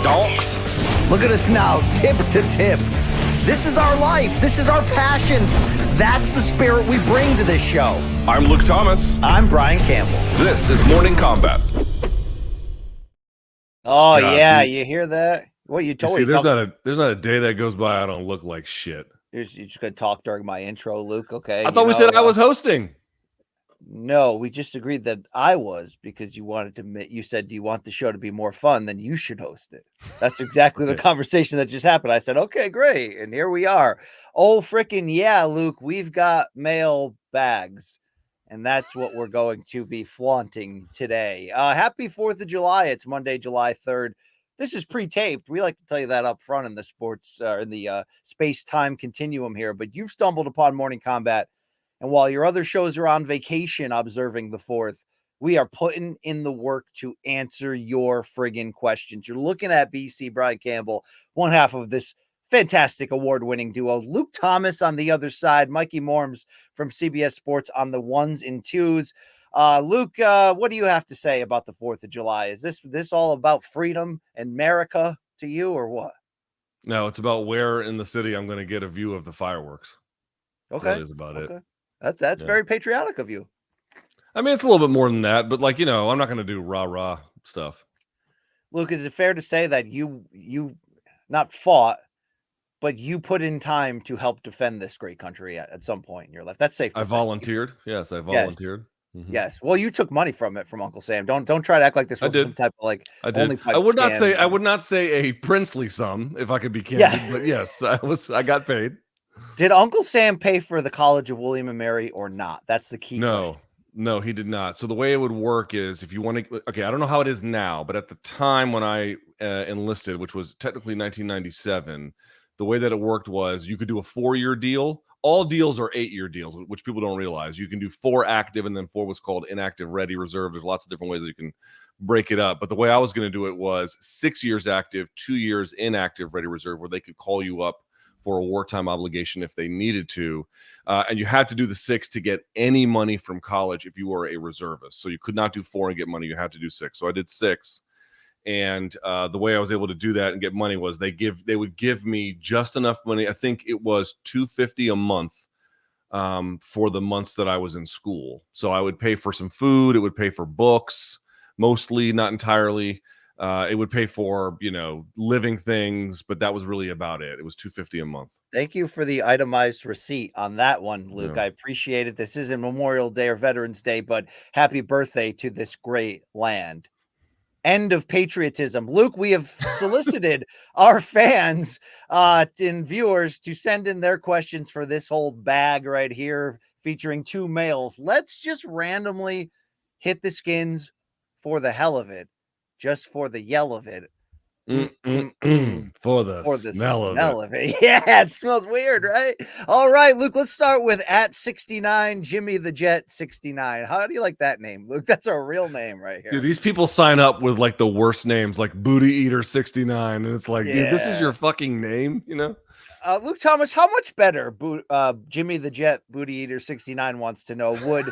donks. Look at us now, tip to tip. This is our life. This is our passion. That's the spirit we bring to this show. I'm Luke Thomas. I'm Brian Campbell. This is Morning Combat. Oh, yeah, you hear that? What you told me? There's not a day that goes by I don't look like shit. You're just going to talk during my intro, Luke, okay? I thought we said I was hosting. No, we just agreed that I was because you said, do you want the show to be more fun? Then you should host it. That's exactly the conversation that just happened. I said, okay, great. And here we are. Oh, freaking yeah, Luke, we've got mail bags. And that's what we're going to be flaunting today. Happy 4th of July. It's Monday, July 3rd. This is pre-taped. We like to tell you that up front in the sports, in the space-time continuum here. But you've stumbled upon Morning Combat. And while your other shows are on vacation observing the 4th, we are putting in the work to answer your friggin' questions. You're looking at BC Brian Campbell, one half of this fantastic award-winning duo. Luke Thomas on the other side, Mikey Morms from CBS Sports on the ones and twos. Luke, what do you have to say about the 4th of July? Is this all about freedom and America to you or what? No, it's about where in the city I'm going to get a view of the fireworks. Okay. That is about it. That's very patriotic of you. I mean, it's a little bit more than that, but I'm not going to do rah-rah stuff. Luke, is it fair to say that you not fought, but you put in time to help defend this great country at some point in your life? That's safe to say. Volunteered. Yes, I volunteered. Yes. Mm-hmm. Yes. Well, you took money from Uncle Sam. Don't try to act like this was some type of I did. I would not say a princely sum if I could be candid, but yes, I got paid. Did Uncle Sam pay for the College of William and Mary or not? That's the key question. No, he did not. So the way it would work is if you want to, I don't know how it is now, but at the time when I enlisted, which was technically 1997, the way that it worked was you could do a 4-year deal. All deals are 8-year deals, which people don't realize. You can do 4 active and then 4 was called inactive, ready, reserve. There's lots of different ways that you can break it up. But the way I was going to do it was 6 years active, 2 years inactive, ready, reserve, where they could call you up for a wartime obligation if they needed to. And you had to do the 6 to get any money from college if you were a reservist. So you could not do 4 and get money. You had to do 6. So I did 6. And the way I was able to do that and get money was they would give me just enough money. I think it was $250 a month for the months that I was in school. So I would pay for some food. It would pay for books, mostly, not entirely. It would pay for, living things, but that was really about it. It was $250 a month. Thank you for the itemized receipt on that one, Luke. Yeah. I appreciate it. This isn't Memorial Day or Veterans Day, but happy birthday to this great land. End of patriotism. Luke, we have solicited our fans and viewers to send in their questions for this whole bag right here featuring 2 males. Let's just randomly hit the skins for the hell of it. Just for the yell of it. For the smell of it. Yeah, it smells weird, right? All right, Luke, let's start with @69 Jimmy the Jet 69. How do you like that name, Luke? That's a real name right here. Dude, these people sign up with like the worst names, like Booty Eater 69, and it's like, dude, this is your fucking name, Luke Thomas, how much better Jimmy the Jet Booty Eater 69 wants to know, would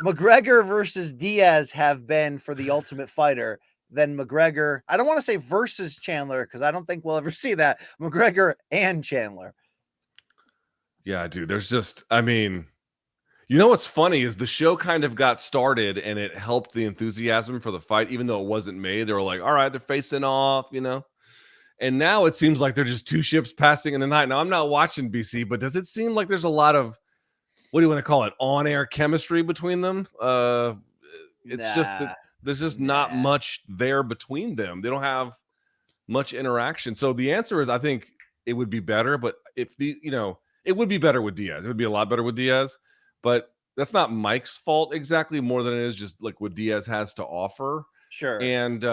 McGregor versus Diaz have been for the Ultimate Fighter than McGregor? I don't want to say versus Chandler because I don't think we'll ever see that. McGregor and Chandler. Yeah, dude, there's just, what's funny is the show kind of got started and it helped the enthusiasm for the fight, even though it wasn't made. They were like, all right, they're facing off, and now it seems like they're just 2 ships passing in the night. Now I'm not watching BC, but does it seem like there's a lot of, what do you want to call it, on-air chemistry between them? Just that there's just not much there between them. They don't have much interaction. So the answer is, I think it would be better, but it would be better with Diaz. It would be a lot better with Diaz, but that's not Mike's fault exactly, more than it is just like what Diaz has to offer. Sure. And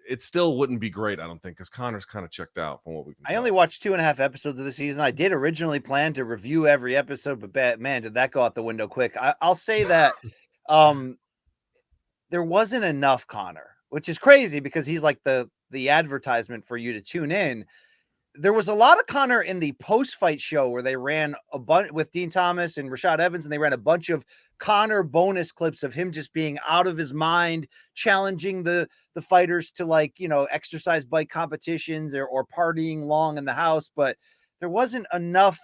it still wouldn't be great, I don't think, because Conor's kind of checked out from what we can I only watched 2.5 episodes of the season. I did originally plan to review every episode, but man, did that go out the window quick. I'll say that there wasn't enough Conor, which is crazy because he's like the advertisement for you to tune in. there was a lot of Conor in the post-fight show where they ran a bunch with Dean Thomas and Rashad Evans, and they ran a bunch of Conor bonus clips of him just being out of his mind, challenging the fighters to, like, you know, exercise bike competitions or partying long in the house. But there wasn't enough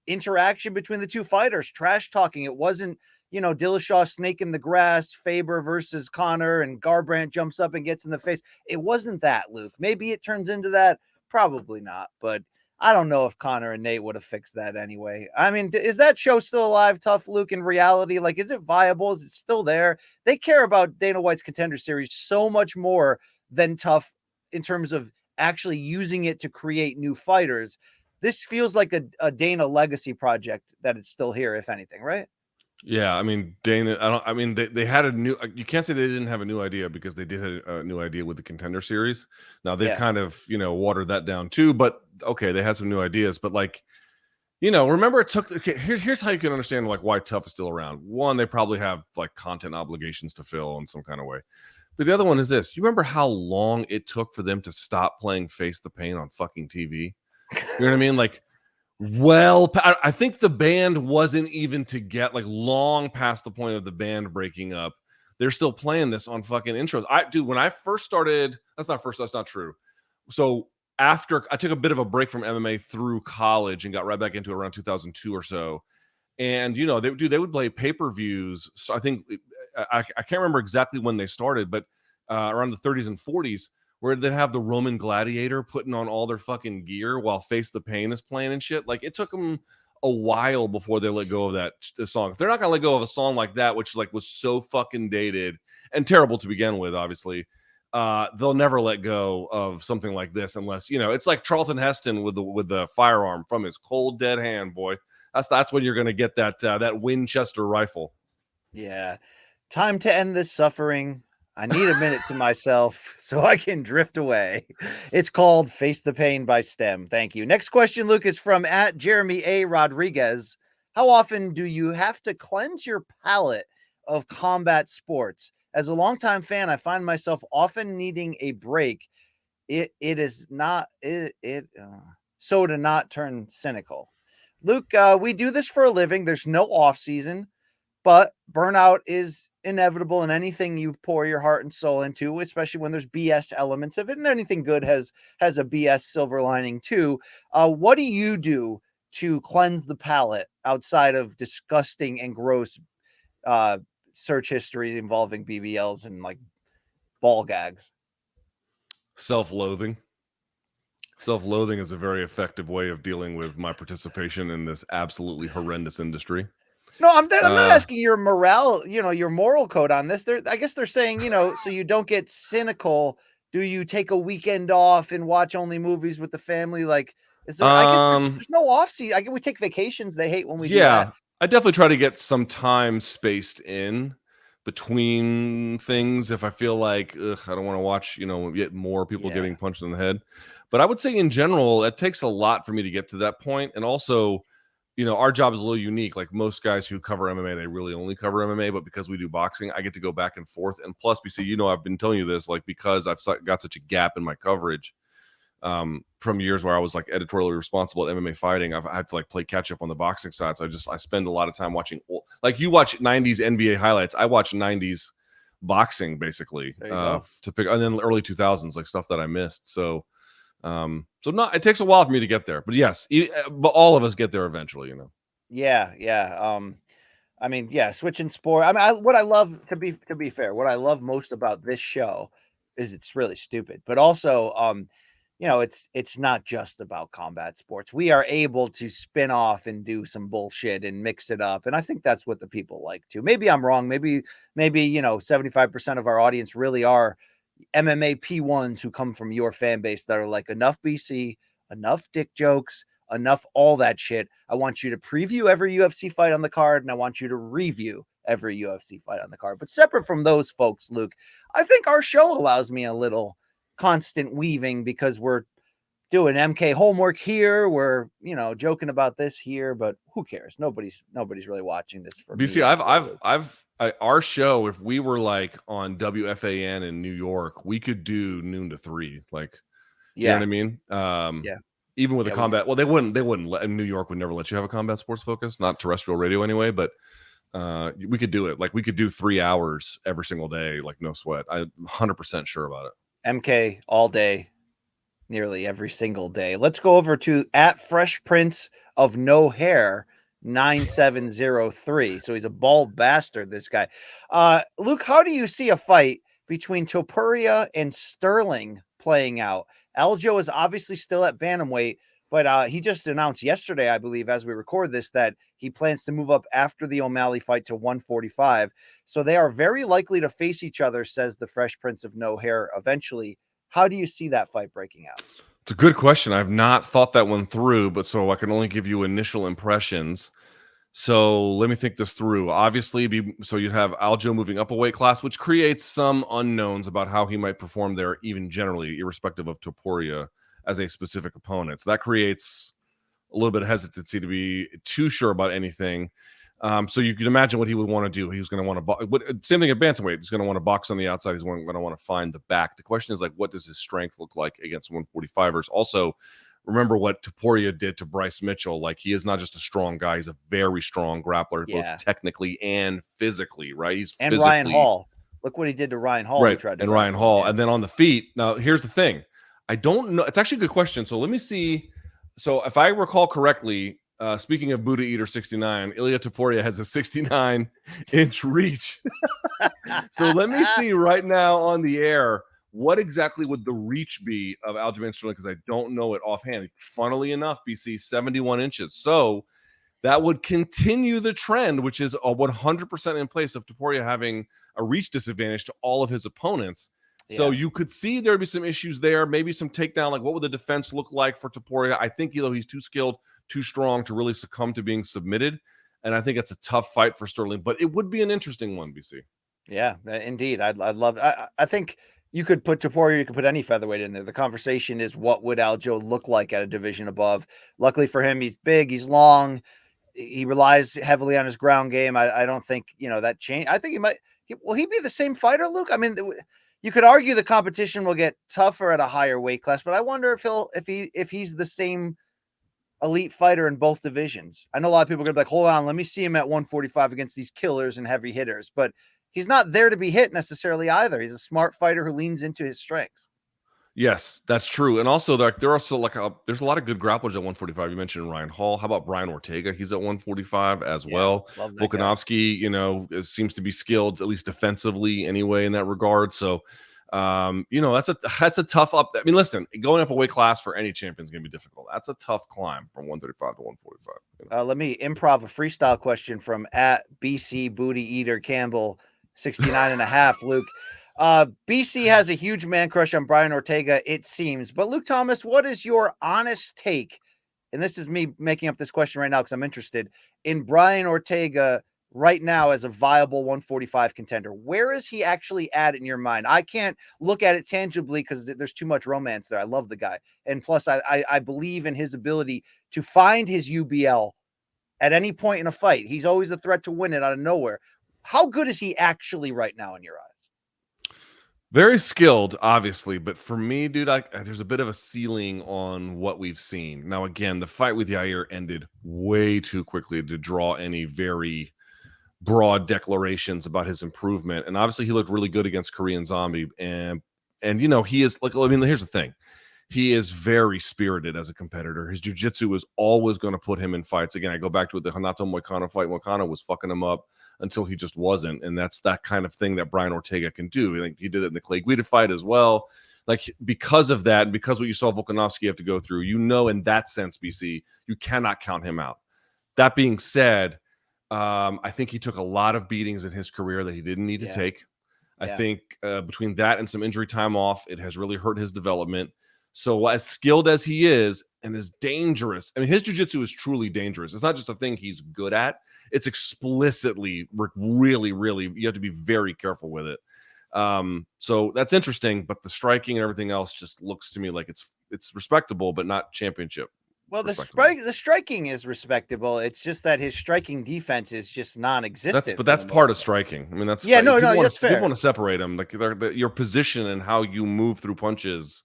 interaction between the two fighters, trash talking. It wasn't, you know, Dillashaw snake in the grass, Faber versus Conor, and Garbrandt jumps up and gets in the face. It wasn't that, Luke. Maybe it turns into that. Probably not, but I don't know if Conor and Nate would have fixed that anyway. I mean, is that show still alive, Tough Luke, in reality? Like, is it viable? Is it still there? They care about Dana White's Contender Series so much more than Tough in terms of actually using it to create new fighters. This feels like a Dana legacy project that it's still here, if anything, right? Yeah, I mean, Dana, I mean, they had a new, you can't say they didn't have a new idea, because they did have a new idea with the Contender Series. Now they've kind of, you know, watered that down too, but okay, they had some new ideas, but like, you know, remember it took, okay, here's how you can understand like why Tough is still around. One, they probably have like content obligations to fill in some kind of way. But the other one is this: you remember how long it took for them to stop playing Face the Pain on fucking TV? You know what I mean? Like, well, I think the band wasn't even to get like long past the point of the band breaking up. They're still playing this on fucking intros. Dude, when I first started, that's not true. So after I took a bit of a break from MMA through college and got right back into it around 2002 or so. And, you know, they would play pay-per-views. So I think, I can't remember exactly when they started, but around the 30s and 40s, where they'd have the Roman Gladiator putting on all their fucking gear while Face the Pain is playing and shit. Like, it took them a while before they let go of that song. If they're not going to let go of a song like that, which like was so fucking dated and terrible to begin with, obviously, they'll never let go of something like this unless, you know, it's like Charlton Heston with the firearm from his cold dead hand, boy. That's when you're going to get that Winchester rifle. Yeah. Time to end this suffering. I need a minute to myself so I can drift away. It's called Face the Pain by STEM. Thank you. Next question, Luke, is from at Jeremy A. Rodriguez. How often do you have to cleanse your palate of combat sports? As a longtime fan, I find myself often needing a break. It is not so to not turn cynical. Luke, we do this for a living. There's no off season. But burnout is inevitable in anything you pour your heart and soul into, especially when there's BS elements of it. And anything good has a BS silver lining too. What do you do to cleanse the palate outside of disgusting and gross search history involving BBLs and like ball gags? Self-loathing. Self-loathing is a very effective way of dealing with my participation in this absolutely horrendous industry. No, I'm not asking your morale, you know, your moral code on this. I guess they're saying, you know, so you don't get cynical. Do you take a weekend off and watch only movies with the family? Like, is there? I guess there's no off season. I guess we take vacations. They hate when we do that. I definitely try to get some time spaced in between things if I feel like I don't want to watch, you know, get more people getting punched in the head. But I would say in general, it takes a lot for me to get to that point. And also, you know, our job is a little unique. Like most guys who cover MMA, they really only cover MMA. But because we do boxing, I get to go back and forth. And plus, BC, you know, I've been telling you this, like, because I've got such a gap in my coverage from years where I was like editorially responsible at MMA fighting. I've had to like play catch up on the boxing side. So I spend a lot of time watching, like you watch 90s NBA highlights. I watch 90s boxing basically to pick, and then early 2000s, like stuff that I missed. So it takes a while for me to get there, but yes, but all of us get there eventually, you know? Yeah. I mean, yeah, switching sport. I mean, what I love, to be fair, what I love most about this show is it's really stupid, but also, you know, it's not just about combat sports. We are able to spin off and do some bullshit and mix it up, and I think that's what the people like too. Maybe I'm wrong. Maybe you know, 75% of our audience really are MMA P1s who come from your fan base that are like, enough BC, enough dick jokes, enough all that shit. I want you to preview every UFC fight on the card, and I want you to review every UFC fight on the card. But separate from those folks, Luke, I think our show allows me a little constant weaving because we're doing MK homework here. We're, you know, joking about this here, but who cares? Nobody's really watching this for BC. Our show, if we were like on WFAN in New York, we could do noon to 3. Like, you know what I mean? Yeah. Even with Yeah, a combat, well, they wouldn't let, in New York would never let you have a combat sports focus, not terrestrial radio anyway, but we could do it. Like we could do 3 hours every single day, like no sweat. I'm 100% sure about it. MK all day, nearly every single day. Let's go over to at Fresh Prince of No Hair 9703. So he's a bald bastard, this guy. Luke, how do you see a fight between Topuria and Sterling playing out? Aljo is obviously still at bantamweight, but he just announced yesterday, I believe, as we record this, that he plans to move up after the O'Malley fight to 145. So they are very likely to face each other, says the Fresh Prince of No Hair, eventually. How do you see that fight breaking out? It's a good question. I've not thought that one through, but so I can only give you initial impressions. So let me think this through. Obviously, so you'd have Aljo moving up a weight class, which creates some unknowns about how he might perform there, even generally, irrespective of Topuria as a specific opponent. So that creates a little bit of hesitancy to be too sure about anything. So you can imagine what he would want to do. He was going to want to same thing at bantamweight. He's going to want to box on the outside. He's going to want to find the back. The question is, like, what does his strength look like against 145ers? Also, remember what Topuria did to Bryce Mitchell. Like, he is not just a strong guy; he's a very strong grappler, both technically and physically. Right? And Ryan Hall. Look what he did to Ryan Hall. Right, and Ryan Hall, and then on the feet. Now, here's the thing: I don't know. It's actually a good question. So let me see. So if I recall correctly. Speaking of Buddha Eater 69, Ilya Topuria has a 69-inch reach. So let me see right now on the air, what exactly would the reach be of Aljamain Sterling? Because I don't know it offhand. Funnily enough, BC, 71 inches. So that would continue the trend, which is 100% in place of Topuria having a reach disadvantage to all of his opponents. So you could see there'd be some issues there, maybe some takedown. Like, what would the defense look like for Topuria? I think, he's too skilled, too strong to really succumb to being submitted. And I think it's a tough fight for Sterling, but it would be an interesting one, BC. Yeah, indeed. I'd love, I think you could put Topuria, you could put any featherweight in there. The conversation is, what would Aljo look like at a division above? Luckily for him, he's big, he's long, he relies heavily on his ground game. I don't think, that change. I think will he be the same fighter, Luke? I mean, you could argue the competition will get tougher at a higher weight class, but I wonder if he's the same elite fighter in both divisions. I know a lot of people are gonna be like, hold on, let me see him at 145 against these killers and heavy hitters, but he's not there to be hit necessarily either. He's a smart fighter who leans into his strengths. Yes, that's true. And also, there are also there's a lot of good grapplers at 145. You mentioned Ryan Hall. How about Brian Ortega? He's at 145 as well. Volkanovski, seems to be skilled, at least defensively anyway, in that regard. So, that's a tough up. I mean, listen, going up a weight class for any champion is going to be difficult. That's a tough climb from 135 to 145. Let me improv a freestyle question from at BC Booty Eater Campbell 69.5. Luke. BC has a huge man crush on Brian Ortega, it seems. But Luke Thomas, what is your honest take? And this is me making up this question right now because I'm interested in Brian Ortega right now as a viable 145 contender. Where is he actually at in your mind? I can't look at it tangibly because there's too much romance there. I love the guy. And plus, I believe in his ability to find his UBL at any point in a fight. He's always a threat to win it out of nowhere. How good is he actually right now in your eyes? Very skilled, obviously, but for me, dude, there's a bit of a ceiling on what we've seen. Now, again, the fight with Yair ended way too quickly to draw any very broad declarations about his improvement. And obviously, he looked really good against Korean Zombie. And he is here's the thing. He is very spirited as a competitor. His jiu-jitsu is always going to put him in fights. Again, I go back to the Renato Moicano fight. Moicano was fucking him up until he just wasn't. And that's that kind of thing that Brian Ortega can do. I think he did it in the Clay Guida fight as well. Like, because of that, and because what you saw Volkanovski have to go through, in that sense, BC, you cannot count him out. That being said, I think he took a lot of beatings in his career that he didn't need to take. I think between that and some injury time off, it has really hurt his development. So as skilled as he is and as dangerous, I mean, his jiu-jitsu is truly dangerous. It's not just a thing he's good at. It's explicitly really, really, you have to be very careful with it. So that's interesting, but the striking and everything else just looks to me like it's respectable, but not championship. Well, the striking is respectable. It's just that his striking defense is just non-existent. But that's part of striking. I mean, that's that's fair. People want to separate them. Like your position and how you move through punches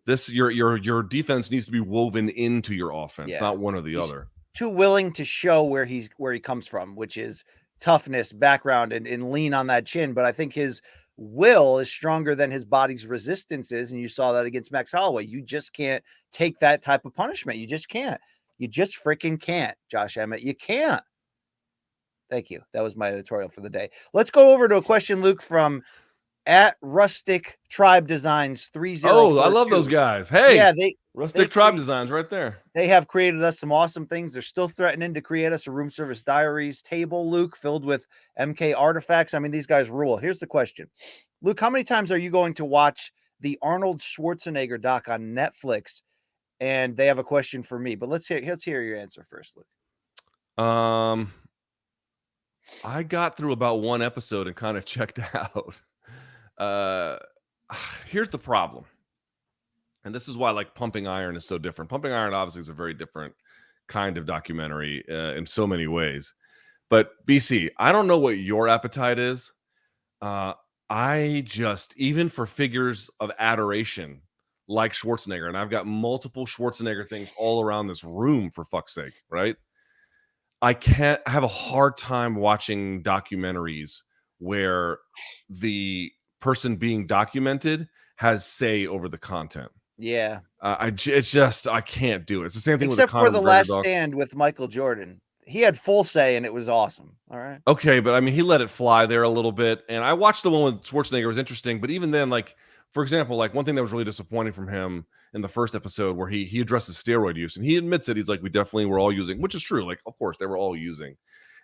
This your defense needs to be woven into your offense, Yeah. not one or the He's other. too willing to show where he comes from, which is toughness, background, and lean on that chin. But I think his will is stronger than his body's resistance is, and you saw that against Max Holloway. You just can't take that type of punishment. You just can't. You just freaking can't, Josh Emmett. You can't. Thank you. That was my editorial for the day. Let's go over to a question, Luke, from at Rustic Tribe Designs 3042. Oh, I love those guys. Hey, yeah, Rustic Tribe Designs right there. They have created us some awesome things. They're still threatening to create us a room service diaries table, Luke, filled with MK artifacts. I mean, these guys rule. Here's the question. Luke, how many times are you going to watch the Arnold Schwarzenegger doc on Netflix? And they have a question for me, but let's hear your answer first, Luke. I got through about one episode and kind of checked out. Here's the problem. And this is why like Pumping Iron is so different. Pumping Iron obviously is a very different kind of documentary in so many ways. But BC, I don't know what your appetite is. I just, even for figures of adoration like Schwarzenegger, and I've got multiple Schwarzenegger things all around this room, for fuck's sake, right? I have a hard time watching documentaries where the person being documented has say over the content. Yeah. I can't do it. It's the same thing Except with Conor for The Last Stand with Michael Jordan. He had full say and it was awesome. All right. Okay, but I mean, he let it fly there a little bit. And I watched the one with Schwarzenegger. It was interesting. But even then, like, for example, like one thing that was really disappointing from him in the first episode where he addresses steroid use, and he admits it. He's like, we definitely were all using, which is true. Like, of course, they were all using.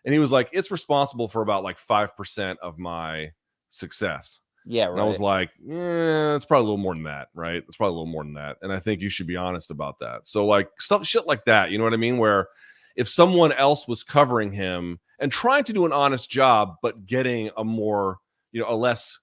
And he was like, it's responsible for about like 5% of my success. Yeah, right. And I was like, it's probably a little more than that, right? It's probably a little more than that. And I think you should be honest about that. So like shit like that, you know what I mean? Where if someone else was covering him and trying to do an honest job, but getting a more, a less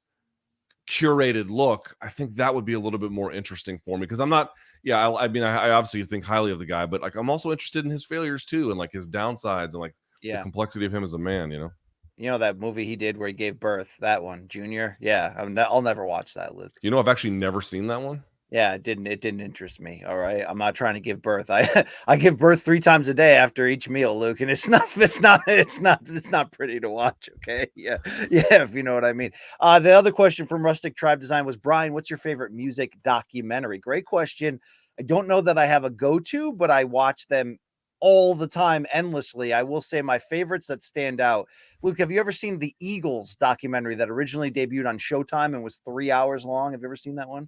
curated look, I think that would be a little bit more interesting for me. Because I'm not, I mean, I obviously think highly of the guy, but like I'm also interested in his failures too, and like his downsides and like the complexity of him as a man, You know that movie he did where he gave birth, that one, Junior? Yeah, I'll never watch that, Luke. I've actually never seen that one. Yeah, it didn't interest me. All right. I'm not trying to give birth. I give birth 3 times a day after each meal, Luke, and it's not pretty to watch, okay? Yeah, if you know what I mean. The other question from Rustic Tribe Design was, Brian, what's your favorite music documentary? Great question. I don't know that I have a go-to, but I watch them all the time, endlessly. I will say my favorites that stand out. Luke, have you ever seen the Eagles documentary that originally debuted on Showtime and was 3 hours long? Have you ever seen that one?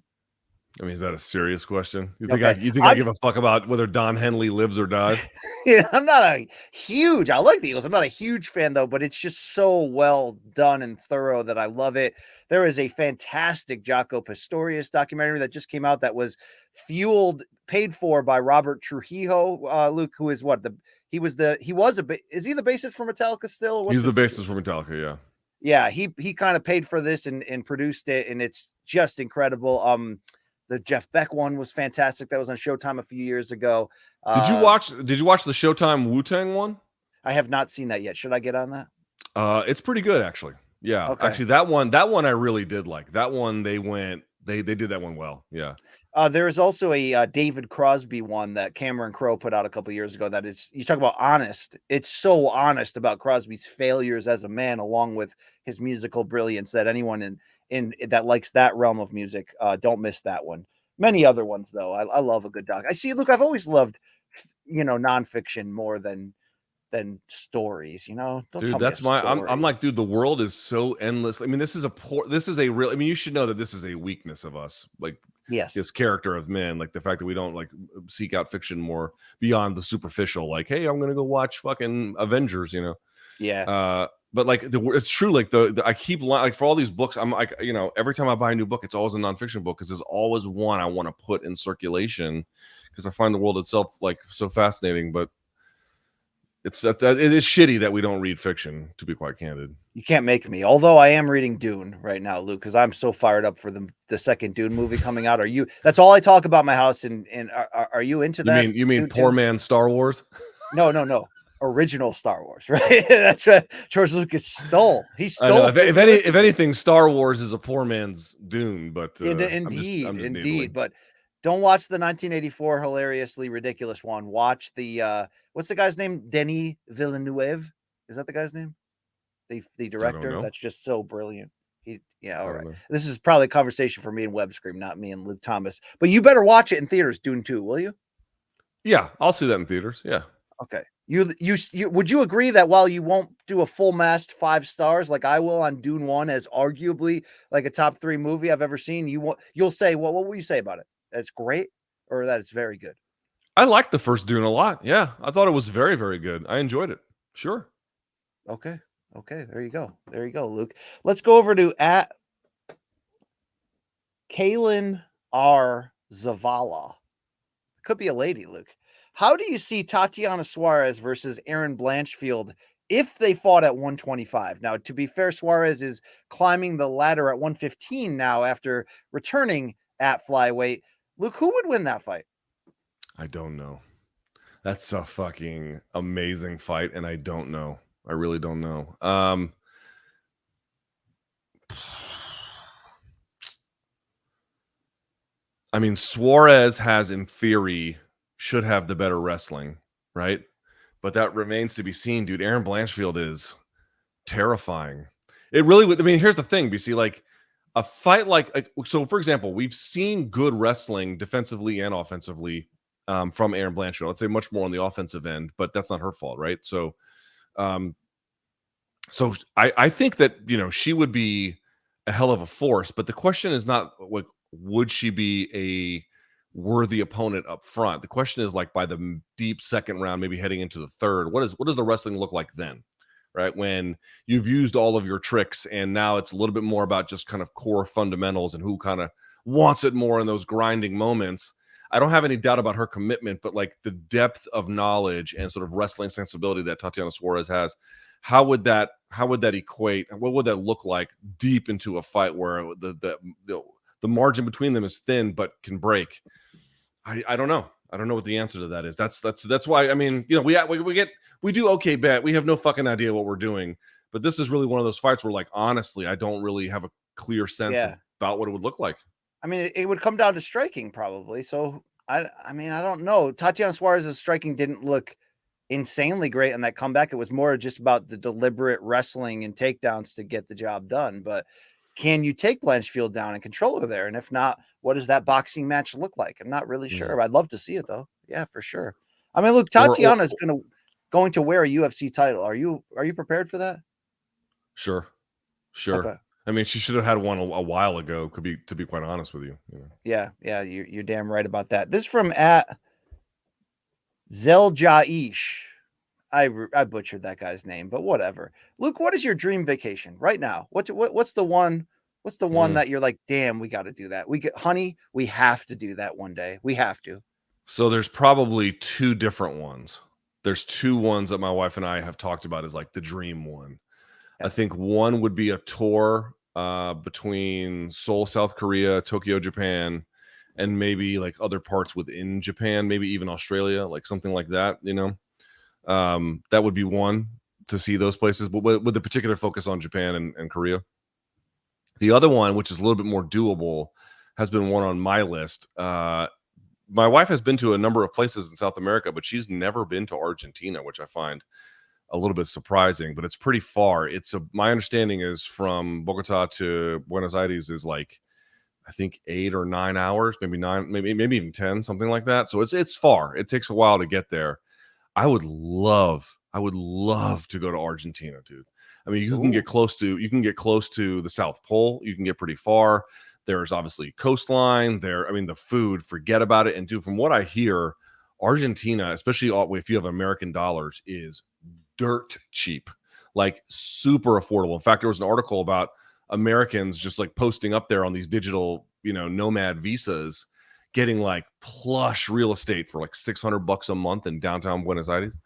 I mean, is that a serious question? You think I give a fuck about whether Don Henley lives or dies? Yeah, I like the Eagles. I'm not a huge fan though, but it's just so well done and thorough that I love it. There is a fantastic Jaco Pastorius documentary that just came out that was paid for by Robert Trujillo, Luke, who is is he the bassist for Metallica still? He's the bassist for Metallica, yeah. Yeah, he kind of paid for this and produced it, and it's just incredible. The Jeff Beck one was fantastic. That was on Showtime a few years ago. Did you watch the Showtime Wu-Tang one? I have not seen that yet. Should I get on that? It's pretty good, actually. Yeah. Okay. Actually, that one I really did like. That one they did that one well. Yeah. There is also a David Crosby one that Cameron Crowe put out a couple years ago. That is, you talk about honest. It's so honest about Crosby's failures as a man, along with his musical brilliance, that anyone in that likes that realm of music, don't miss that one. Many other ones though. I love a good doc. Look, I've always loved, nonfiction more than stories. Dude, that's I'm like, dude, the world is so endless. I mean, this is a real. I mean, you should know that this is a weakness of us. Like, yes, this character of men, like the fact that we don't like seek out fiction more beyond the superficial. Like, hey, I'm gonna go watch fucking Avengers. Yeah. But like it's true. Like I keep like for all these books, I'm like, every time I buy a new book, it's always a nonfiction book because there's always one I want to put in circulation because I find the world itself like so fascinating. But it is shitty that we don't read fiction, to be quite candid. You can't make me. Although I am reading Dune right now, Luke, because I'm so fired up for the second Dune movie coming out. Are you? That's all I talk about in my house. And are you into that? You mean poor man Star Wars? No. Original Star Wars, right? That's what George Lucas stole. He stole. If anything, Star Wars is a poor man's Dune. But indeed. But Don't watch the 1984 hilariously ridiculous one. Watch the what's the guy's name? Denis Villeneuve. Is that the guy's name? The I don't director? know. That's just so brilliant. Yeah, all I don't right. know. This is probably a conversation for me and Web Scream, not me and Luke Thomas. But you better watch it in theaters, Dune 2, will you? Yeah, I'll see that in theaters. Yeah. Okay. You would you agree that while you won't do a full mast 5 stars like I will on Dune 1 as arguably like a top 3 movie I've ever seen, you'll say, well, what will you say about it? That's great or that it's very good? I liked the first Dune a lot. Yeah, I thought it was very, very good. I enjoyed it. Sure. Okay. Okay. There you go. There you go, Luke. Let's go over to at Kaylin R. Zavala. Could be a lady, Luke. How do you see Tatiana Suarez versus Erin Blanchfield if they fought at 125? Now, to be fair, Suarez is climbing the ladder at 115 now after returning at flyweight. Luke, who would win that fight? I don't know. That's a fucking amazing fight, and I don't know. I really don't know. I mean, Suarez has, in theory, should have the better wrestling, right? But that remains to be seen, dude. Erin Blanchfield is terrifying. It really would. I mean, here's the thing, BC. Like a fight like so, for example, we've seen good wrestling defensively and offensively from Erin Blanchfield. I'd say much more on the offensive end, but that's not her fault, right? So, um, I think that she would be a hell of a force, but the question is not like would she be a worthy opponent up front. The question is like by the deep second round, maybe heading into the third, what does the wrestling look like then? Right, when you've used all of your tricks and now it's a little bit more about just kind of core fundamentals and who kind of wants it more in those grinding moments. I don't have any doubt about her commitment, but like the depth of knowledge and sort of wrestling sensibility that Tatiana Suarez has, how would that equate? What would that look like deep into a fight where the margin between them is thin but can break? I don't know. I don't know what the answer to that is. That's why, I mean, we do okay bet. We have no fucking idea what we're doing. But this is really one of those fights where, like, honestly, I don't really have a clear sense about what it would look like. I mean, it would come down to striking probably. So I mean, I don't know. Tatiana Suarez's striking didn't look insanely great on that comeback. It was more just about the deliberate wrestling and takedowns to get the job done. But can you take Blanchfield down and control her there? And if not, what does that boxing match look like? I'm not really sure. I'd love to see it though. Yeah, for sure. I mean, look, Tatiana is going to wear a UFC title. Are you prepared for that? Sure. Okay. I mean, she should have had one a while ago. To be quite honest with you. Yeah, you're damn right about that. This is from at Zeljaish. I butchered that guy's name, but whatever. Luke, what is your dream vacation right now? What's the one? What's the one that you're like, damn, we got to do that. Honey, we have to do that one day. We have to. So there's probably two different ones. There's two ones that my wife and I have talked about as like the dream one. I think one would be a tour between Seoul, South Korea, Tokyo, Japan, and maybe like other parts within Japan, maybe even Australia, like something like that, that would be one, to see those places, but with a particular focus on Japan and Korea. The other one, which is a little bit more doable, has been one on my list. My wife has been to a number of places in South America, but she's never been to Argentina, which I find a little bit surprising, but it's pretty far. My understanding is from Bogota to Buenos Aires is like, I think 8 or 9 hours, maybe 9, maybe even 10, something like that. So it's far. It takes a while to get there. I would love to go to Argentina, dude. I mean, you can get close to the South Pole. You can get pretty far. There's obviously coastline there. I mean, the food, forget about it. And dude, from what I hear, Argentina, especially if you have American dollars, is dirt cheap, like super affordable. In fact, there was an article about Americans just like posting up there on these digital, nomad visas, getting like plush real estate for like $600 a month in downtown Buenos Aires.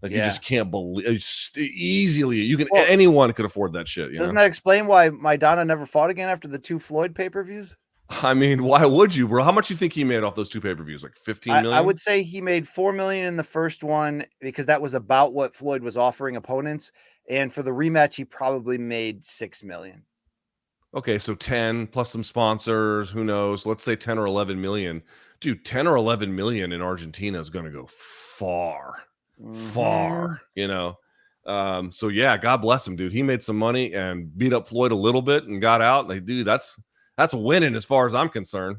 Like you just can't believe easily. Anyone could afford that shit. Doesn't that explain why Maidana never fought again after the 2 Floyd pay-per-views? I mean, why would you, bro? How much you think he made off those 2 pay-per-views? Like 15 million? I would say he made 4 million in the first one because that was about what Floyd was offering opponents. And for the rematch, he probably made 6 million. Okay, so 10 plus some sponsors, who knows? Let's say 10 or 11 million. dude, 10 or 11 million in Argentina is going to go far, far, you know? So yeah, God bless him, dude. He made some money and beat up Floyd a little bit and got out. Like, dude, that's a winning as far as I'm concerned.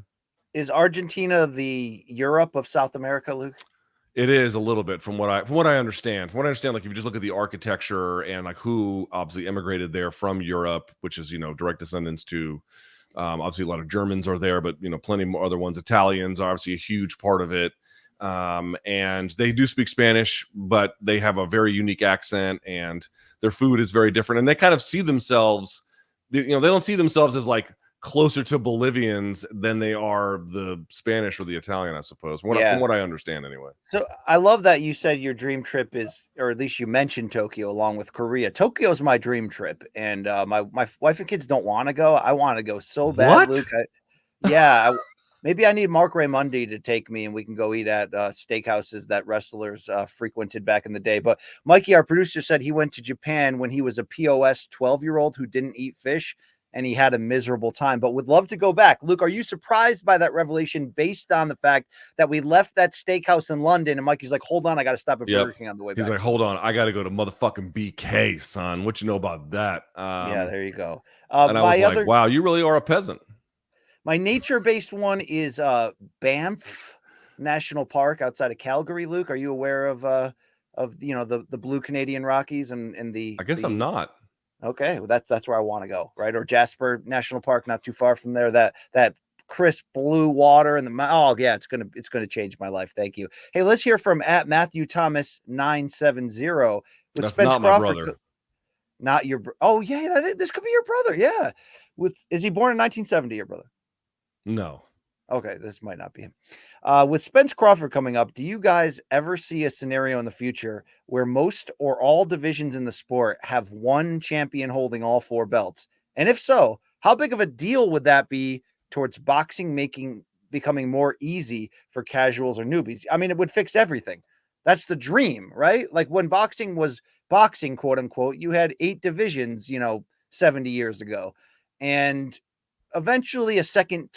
Is Argentina the Europe of South America, Luke? It is a little bit from what I understand. From what I understand, like if you just look at the architecture and like who obviously immigrated there from Europe, which is, you know, direct descendants to obviously a lot of Germans are there, but you know, plenty more other ones. Italians are obviously a huge part of it. And they do speak Spanish, but they have a very unique accent and their food is very different. And they kind of see themselves, you know, they don't see themselves as like closer to Bolivians than they are the Spanish or the Italian, I suppose. From what I understand anyway. So I love that you said your dream trip is, or at least you mentioned Tokyo along with Korea. Tokyo is my dream trip. And my wife and kids don't want to go. I want to go so bad, Luke. Maybe I need Mark Raymundi to take me and we can go eat at steakhouses that wrestlers frequented back in the day. But Mikey, our producer, said he went to Japan when he was a POS 12-year-old who didn't eat fish and he had a miserable time, but would love to go back. Luke, are you surprised by that revelation based on the fact that we left that steakhouse in London and Mikey's like, hold on, I got to stop at Burger King on the way back. He's like, hold on, I got to go to motherfucking BK, son. What you know about that? Yeah, there you go. And I was like, wow, you really are a peasant. My nature-based one is Banff National Park outside of Calgary. Luke, are you aware of you know the Blue Canadian Rockies and the? I guess I'm not. Okay, well that's where I want to go, right? Or Jasper National Park, not too far from there. That crisp blue water and it's gonna change my life. Thank you. Hey, let's hear from at Matthew Thomas 970 with That's Spence not Crawford. my brother. Not your. Oh yeah, this could be your brother. Yeah, is he born in 1970? Your brother? No. Okay, this might not be him. With Spence Crawford coming up, do you guys ever see a scenario in the future where most or all divisions in the sport have one champion holding all four belts? And if so, how big of a deal would that be towards boxing becoming more easy for casuals or newbies? I mean, it would fix everything. That's the dream, right? Like when boxing was boxing, quote unquote, you had 8 divisions, 70 years ago. And eventually a second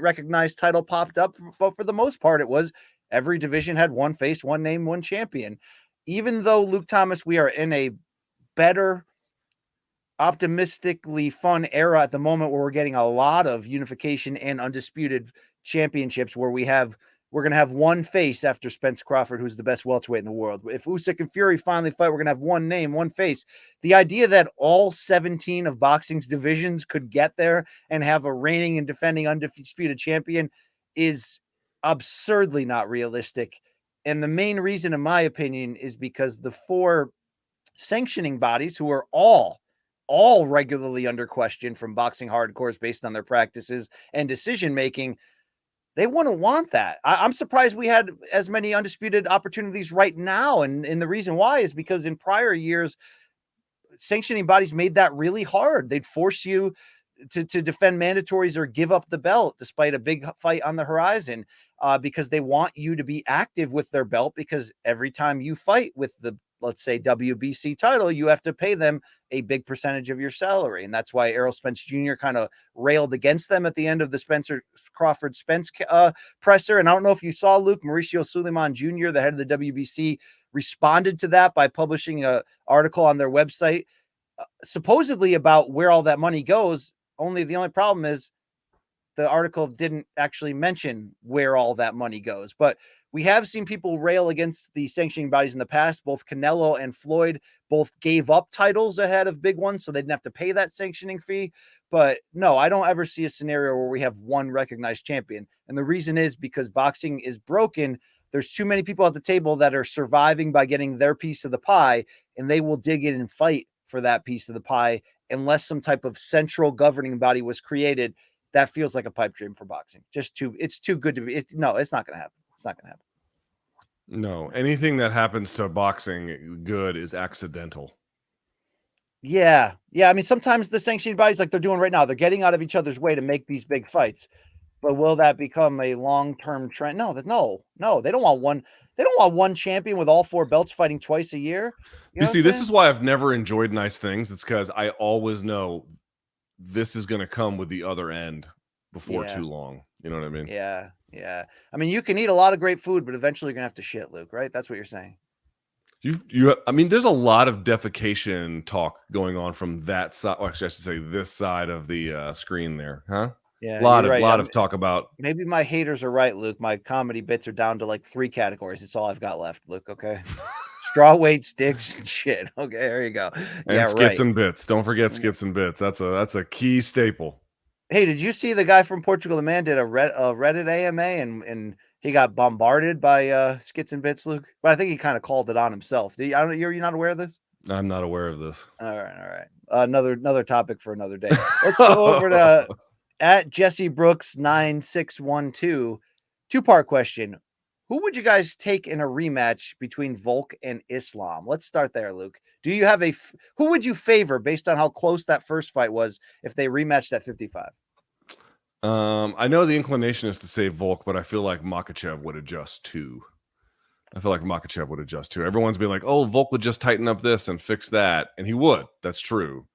recognized title popped up, but for the most part, it was every division had one face, one name, one champion. Even though, Luke Thomas, we are in a better, optimistically fun era at the moment where we're getting a lot of unification and undisputed championships where we're going to have one face after Spence Crawford, who's the best welterweight in the world. If Usyk and Fury finally fight, we're going to have one name, one face. The idea that all 17 of boxing's divisions could get there and have a reigning and defending undisputed champion is absurdly not realistic. And the main reason, in my opinion, is because the 4 sanctioning bodies, who are all regularly under question from boxing hardcores based on their practices and decision-making, they wouldn't want that. I'm surprised we had as many undisputed opportunities right now. And the reason why is because in prior years, sanctioning bodies made that really hard. They'd force you to defend mandatories or give up the belt despite a big fight on the horizon because they want you to be active with their belt, because every time you fight with the, let's say, WBC title, you have to pay them a big percentage of your salary. And that's why Errol Spence Jr. kind of railed against them at the end of the Spencer Crawford Spence presser. And I don't know if you saw, Luke, Mauricio Suleiman Jr., the head of the WBC, responded to that by publishing an article on their website, supposedly about where all that money goes. The only problem is the article didn't actually mention where all that money goes. But we have seen people rail against the sanctioning bodies in the past. Both Canelo and Floyd both gave up titles ahead of big ones, so they didn't have to pay that sanctioning fee. But no, I don't ever see a scenario where we have one recognized champion. And the reason is because boxing is broken. There's too many people at the table that are surviving by getting their piece of the pie, and they will dig in and fight for that piece of the pie unless some type of central governing body was created. That feels like a pipe dream for boxing. It's too good to be. No, it's not going to happen. It's not going to happen. No, anything that happens to boxing good is accidental. Yeah. I mean, sometimes the sanctioning bodies, like they're doing right now, they're getting out of each other's way to make these big fights. But will that become a long-term trend? No. They don't want one. They don't want one champion with all 4 belts fighting twice a year. You see, this is why I've never enjoyed nice things. It's because I always know this is going to come with the other end before too long. You know what I mean? Yeah. Yeah. I mean, you can eat a lot of great food, but eventually you're gonna have to shit, Luke, right? That's what you're saying. I mean, there's a lot of defecation talk going on from that side. Or actually, I should say this side of the screen there, huh? Yeah, you're right. Lot of talk about. Maybe my haters are right, Luke. My comedy bits are down to like 3 categories. It's all I've got left, Luke. Okay. Straw weight, sticks, and shit. Okay, there you go. Yeah, And skits right. and bits. Don't forget skits and bits. That's a key staple. Hey, did you see the guy from Portugal? The man did a Reddit AMA and he got bombarded by skits and bits, Luke. But I think he kind of called it on himself. I don't, you're not aware of this? I'm not aware of this. All right. Another topic for another day. Let's go over to at Jesse Brooks 9612. 2-part question. Who would you guys take in a rematch between Volk and Islam? Let's start there, Luke. Do you have who would you favor based on how close that first fight was if they rematched at 55? I know the inclination is to say Volk, but I feel like Makhachev would adjust too. Everyone's been like, oh, Volk would just tighten up this and fix that. And he would. That's true.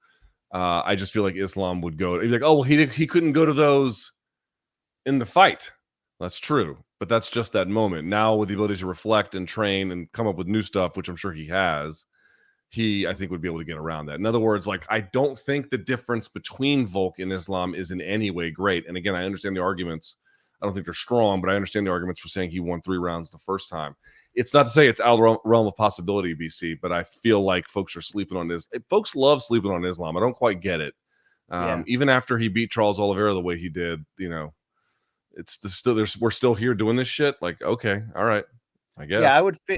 I just feel like Islam would go. He'd be like, oh, well, he couldn't go to those in the fight. That's true. But that's just that moment. Now, with the ability to reflect and train and come up with new stuff, which I'm sure he has, I think, would be able to get around that. In other words, like, I don't think the difference between Volk and Islam is in any way great. And again, I understand the arguments. I don't think they're strong, but I understand the arguments for saying he won 3 rounds the first time. It's not to say it's out of the realm of possibility, BC, but I feel like folks are sleeping on this. Folks love sleeping on Islam. I don't quite get it. Even after he beat Charles Oliveira the way he did, it's still we're still here doing this shit. Like, okay, all right, I guess. Yeah,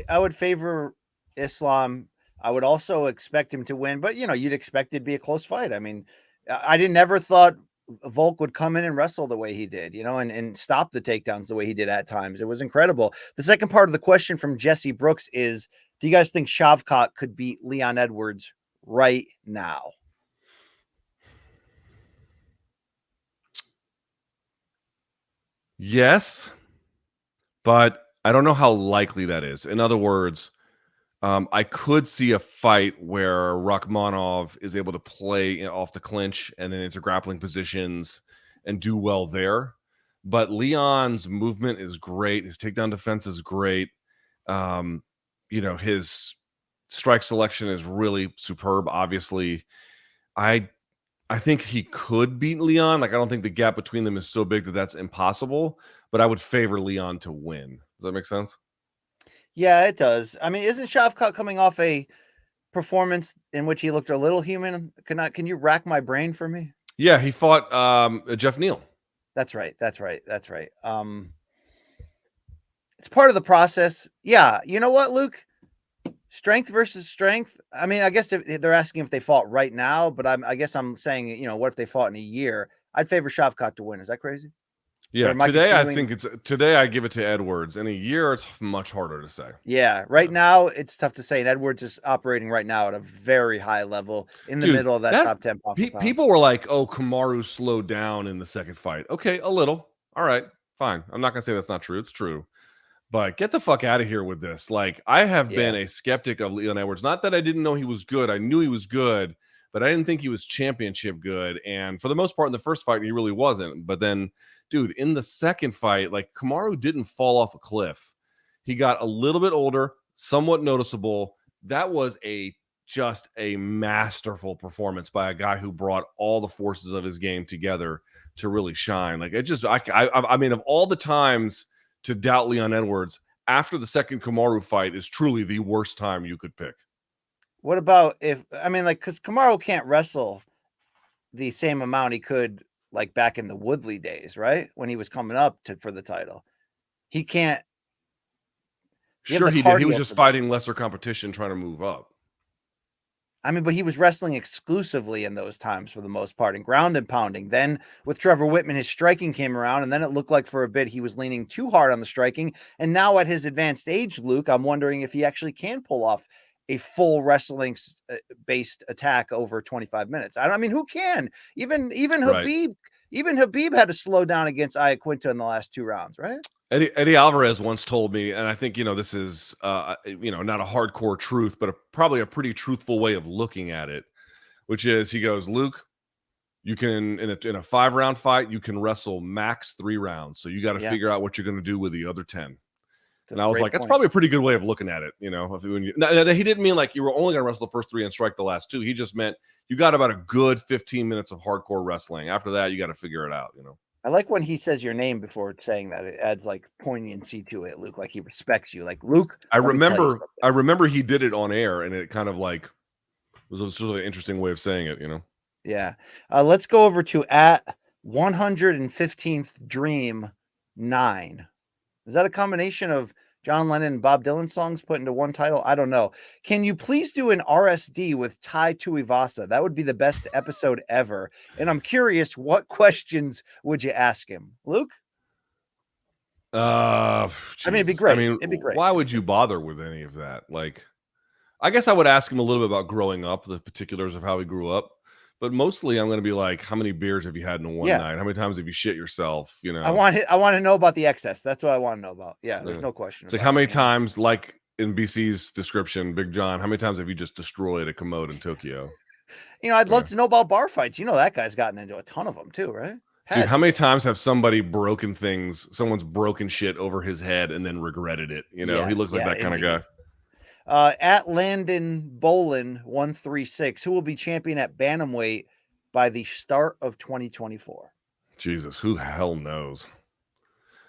I would favor Islam. I would also expect him to win, but you'd expect it to be a close fight. I mean, I never thought Volk would come in and wrestle the way he did, and stop the takedowns the way he did at times. It was incredible. The second part of the question from Jesse Brooks is, do you guys think Shavkat could beat Leon Edwards right now? Yes, but I don't know how likely that is. In other words, I could see a fight where Rachmanov is able to play off the clinch and then into grappling positions and do well there. But Leon's movement is great. His takedown defense is great. His strike selection is really superb. Obviously, I think he could beat Leon. Like, I don't think the gap between them is so big that that's impossible, but I would favor Leon to win. Does that make sense? Yeah, it does. I mean, isn't Shavkat coming off a performance in which he looked a little human? Can you rack my brain for me? Yeah, he fought Jeff Neal. That's right. It's part of the process. Yeah. You know what, Luke? Strength versus strength. I mean, I guess if they're asking if they fought right now, but I guess I'm saying, what if they fought in a year? I'd favor Shavkat to win. Is that crazy? Yeah, today I give it to Edwards. In a year, it's much harder to say. Yeah, right now it's tough to say. And Edwards is operating right now at a very high level in the middle of that top 10 pound. People were like, "Oh, Kamaru slowed down in the second fight." Okay, a little. All right, fine. I'm not gonna say that's not true. It's true. But get the fuck out of here with this. Like, I have been a skeptic of Leon Edwards. Not that I didn't know he was good. I knew he was good, but I didn't think he was championship good. And for the most part, in the first fight, he really wasn't. But then, dude, in the second fight, like, Kamaru didn't fall off a cliff. He got a little bit older, somewhat noticeable. That was just a masterful performance by a guy who brought all the forces of his game together to really shine. Like, I mean, of all the times to doubt Leon Edwards, after the second Kamaru fight is truly the worst time you could pick. What about because Kamaru can't wrestle the same amount he could like back in the Woodley days, right? When he was coming up for the title. He can't. Sure, he did. He was just fighting lesser competition, trying to move up. I mean, but he was wrestling exclusively in those times for the most part and ground and pounding. Then with Trevor Whitman, his striking came around, and then it looked like for a bit he was leaning too hard on the striking. And now at his advanced age, Luke, I'm wondering if he actually can pull off a full wrestling based attack over 25 minutes. I mean, who can? Even Habib, Habib had to slow down against Iaquinta in the last 2 rounds, right? Eddie Alvarez once told me, and I think, this is, not a hardcore truth, but probably a pretty truthful way of looking at it, which is, he goes, Luke, You can in a 5-round fight, you can wrestle max 3 rounds. So you got to figure out what you're going to do with the other 10. And I was like, that's probably a pretty good way of looking at it, you know. Now, he didn't mean like you were only going to wrestle the first 3 and strike the last 2. He just meant you got about a good 15 minutes of hardcore wrestling. After that, you got to figure it out, you know. I like when he says your name before saying that. It adds like poignancy to it, Luke. Like he respects you. Like Luke. I remember he did it on air, and it kind of like was just an interesting way of saying it, you know. Yeah. Let's go over to at 115th Dream 9. Is that a combination of John Lennon and Bob Dylan songs put into one title? I don't know. Can you please do an RSD with Tai Tuivasa? That would be the best episode ever. And I'm curious, what questions would you ask him, Luke? I mean, it'd be great. It'd be great. Why would you bother with any of that? Like, I guess I would ask him a little bit about growing up, the particulars of how he grew up. But mostly, I'm going to be like, how many beers have you had in one night? How many times have you shit yourself? You know, I want to know about the excess. That's what I want to know about. Yeah, there's no question. It's like how many times, like in BC's description, Big John, how many times have you just destroyed a commode in Tokyo? You know, I'd love to know about bar fights. You know, that guy's gotten into a ton of them too, right? Dude, how many times have someone's broken shit over his head and then regretted it? You know, he looks like that kind of guy. At Landon Bolin 136, who will be champion at Bantamweight by the start of 2024? Jesus, who the hell knows?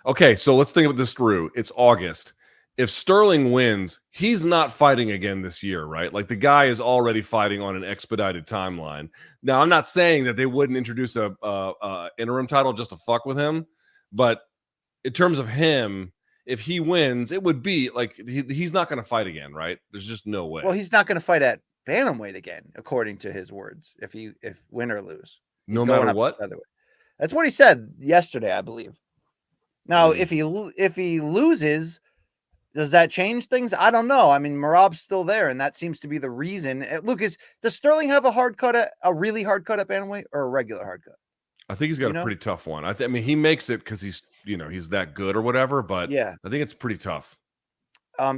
Okay, so let's think about this through. It's August. If Sterling wins, he's not fighting again this year, right? Like the guy is already fighting on an expedited timeline. Now, I'm not saying that they wouldn't introduce a interim title just to fuck with him, but in terms of him, if he wins, it would be like he's not going to fight again, right? There's just no way. Well, he's not going to fight at Bantamweight again, according to his words. If win or lose, no matter what. That's what he said yesterday, I believe. Now, if he loses, does that change things? I don't know. I mean, Merab's still there, and that seems to be the reason. Lucas, does Sterling have a really hard cut at Bantamweight or a regular hard cut? I think he's got a pretty tough one. I mean, he makes it because he's that good or whatever, but yeah, I think it's pretty tough.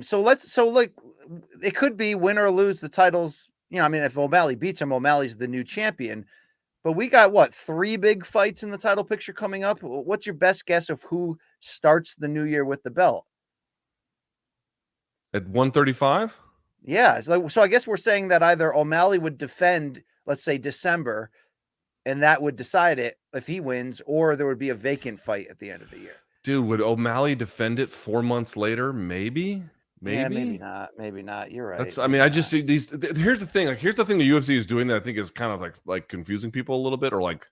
So it could be win or lose the titles. You know, I mean, if O'Malley beats him, O'Malley's the new champion. But we got 3 big fights in the title picture coming up. What's your best guess of who starts the new year with the belt? At 135? Yeah. So I guess we're saying that either O'Malley would defend, let's say December, and that would decide it if he wins, or there would be a vacant fight at the end of the year. Dude, would O'Malley defend it 4 months later? Maybe. Yeah, maybe not. Maybe not. You're right. I just see these. Here's the thing. Like, here's the thing the UFC is doing that I think is kind of like confusing people a little bit, or like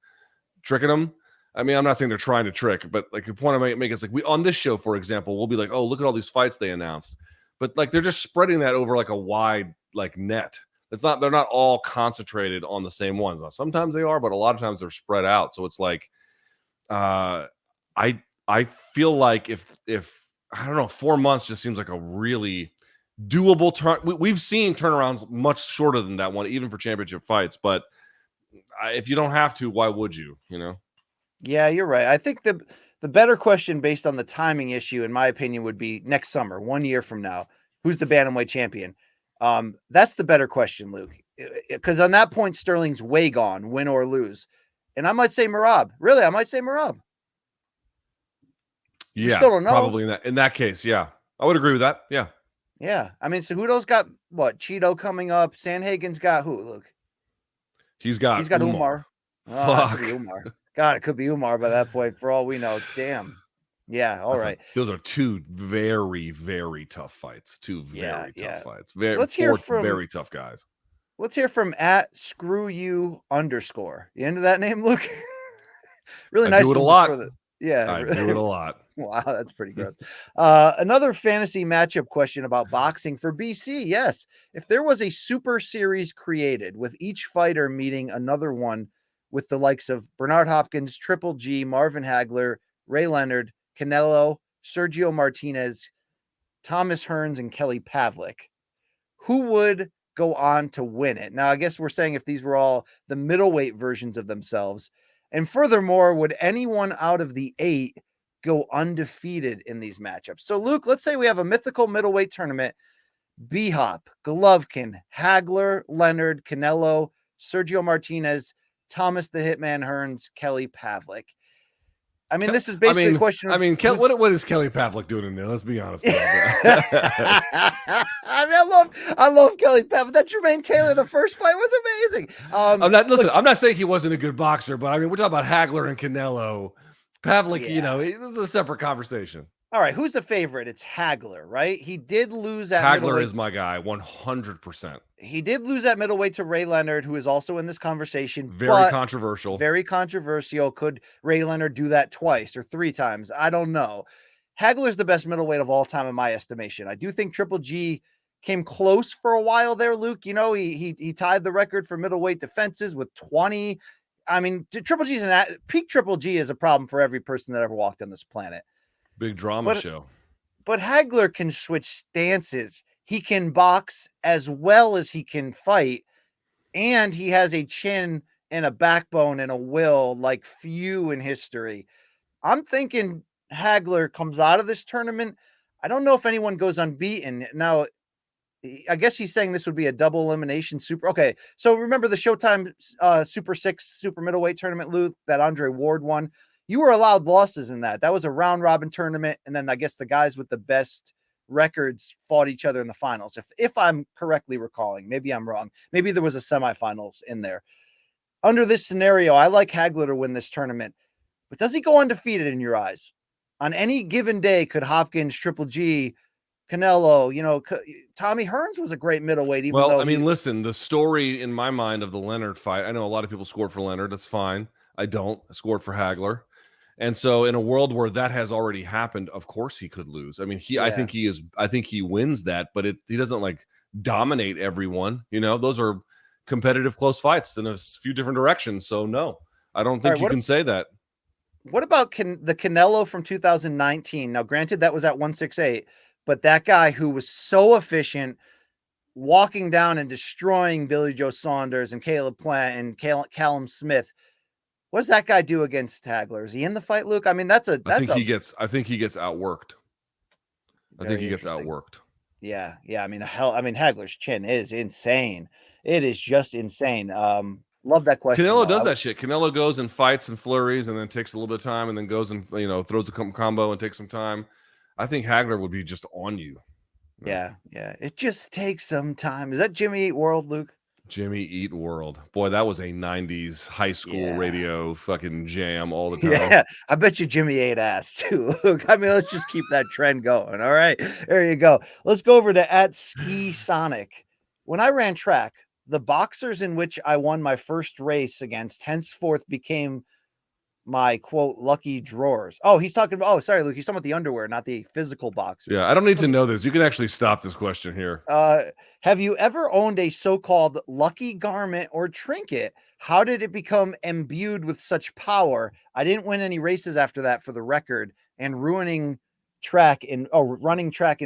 tricking them. I mean, I'm not saying they're trying to trick, but like the point I might make is like we on this show, for example, we'll be like, oh, look at all these fights they announced, but like they're just spreading that over like a wide like net. They're not all concentrated on the same ones. Now, sometimes they are, but a lot of times they're spread out. So it's like, I feel like if I don't know, 4 months just seems like a really doable turn. We've seen turnarounds much shorter than that one, even for championship fights. But if you don't have to, why would you? You know? Yeah, you're right. I think the better question based on the timing issue, in my opinion, would be next summer, 1 year from now, who's the Bantamweight champion? That's the better question, Luke, because on that point, Sterling's way gone, win or lose. And I might say Merab. Really, I might say Merab. Yeah, still don't know. Probably in that case. Yeah, I would agree with that. Yeah. Yeah. I mean, Cejudo's got what? Cheeto coming up. Sandhagen's got who, Luke? He's got Umar. Fuck. Umar. God, it could be Umar by that point for all we know. Damn. Yeah. All right. Those are 2 very, very tough fights. 2 very tough fights. Very tough guys. Let's hear from at screw you _. You into that name, Luke? Really nice. I do it a lot. Yeah. I do it a lot. Wow, that's pretty gross. Another fantasy matchup question about boxing for BC. Yes. If there was a super series created with each fighter meeting another one with the likes of Bernard Hopkins, Triple G, Marvin Hagler, Ray Leonard, Canelo, Sergio Martinez, Thomas Hearns, and Kelly Pavlik, who would go on to win it? Now, I guess we're saying if these were all the middleweight versions of themselves. And furthermore, would anyone out of the 8 go undefeated in these matchups? So, Luke, let's say we have a mythical middleweight tournament. B-Hop, Golovkin, Hagler, Leonard, Canelo, Sergio Martinez, Thomas the Hitman Hearns, Kelly Pavlik. I mean, this is basically a question. What is Kelly Pavlik doing in there? Let's be honest about that. I love Kelly Pavlik. That Jermaine Taylor, the first fight was amazing. I'm not saying he wasn't a good boxer, but I mean, we're talking about Hagler and Canelo. Pavlik, this is a separate conversation. All right, who's the favorite? It's Hagler, right? He did lose at Hagler middleweight. is my guy, 100%. He did lose at middleweight to Ray Leonard, who is also in this conversation. Very controversial. Very controversial. Could Ray Leonard do that twice or 3 times? I don't know. Hagler's the best middleweight of all time in my estimation. I do think Triple G came close for a while there, Luke. You know, he tied the record for middleweight defenses with 20. I mean, Triple G's peak Triple G is a problem for every person that ever walked on this planet. Big drama show. But Hagler can switch stances. He can box as well as he can fight. And he has a chin and a backbone and a will like few in history. I'm thinking Hagler comes out of this tournament. I don't know if anyone goes unbeaten. Now, I guess he's saying this would be a double elimination super. Okay, so remember the Showtime Super 6 super middleweight tournament, Luke, that Andre Ward won? You were allowed losses in that. That was a round robin tournament. And then I guess the guys with the best records fought each other in the finals. If I'm correctly recalling, maybe I'm wrong. Maybe there was a semifinals in there. Under this scenario, I like Hagler to win this tournament, but does he go undefeated in your eyes? On any given day, could Hopkins, Triple G, Canelo, Tommy Hearns was a great middleweight. Listen, the story in my mind of the Leonard fight, I know a lot of people scored for Leonard. That's fine. I don't. I scored for Hagler. And so in a world where that has already happened, of course he could lose. I mean, I think he wins that, but he doesn't like dominate everyone. Those are competitive close fights in a few different directions. So no, I don't think you can say that. What about the Canelo from 2019? Now, granted, that was at 168, but that guy who was so efficient, walking down and destroying Billy Joe Saunders and Caleb Plant and Callum Smith. What does that guy do against Hagler? Is he in the fight, Luke? I mean, I think he gets outworked. I think he gets outworked. Yeah. I mean, Hagler's chin is insane. It is just insane. Love that question. Canelo does that shit. Canelo goes and fights and flurries and then takes a little bit of time and then goes and throws a combo and takes some time. I think Hagler would be just on you. Yeah. It just takes some time. Is that Jimmy Eat World, Luke? Jimmy Eat World. Boy, that was a 90s high school radio fucking jam all the time. Yeah, I bet you Jimmy ate ass too, Luke. I mean, let's just keep that trend going. All right, there you go. Let's go over to @SkiSonic. When I ran track, the boxers in which I won my first race against henceforth became my quote lucky drawers. Oh, he's talking about. Oh, sorry, Luke. He's talking about the underwear, not the physical boxers. Yeah, I don't need to know this. You can actually stop this question here. Have you ever owned a so-called lucky garment or trinket? How did it become imbued with such power? I didn't win any races after that, for the record, and running track in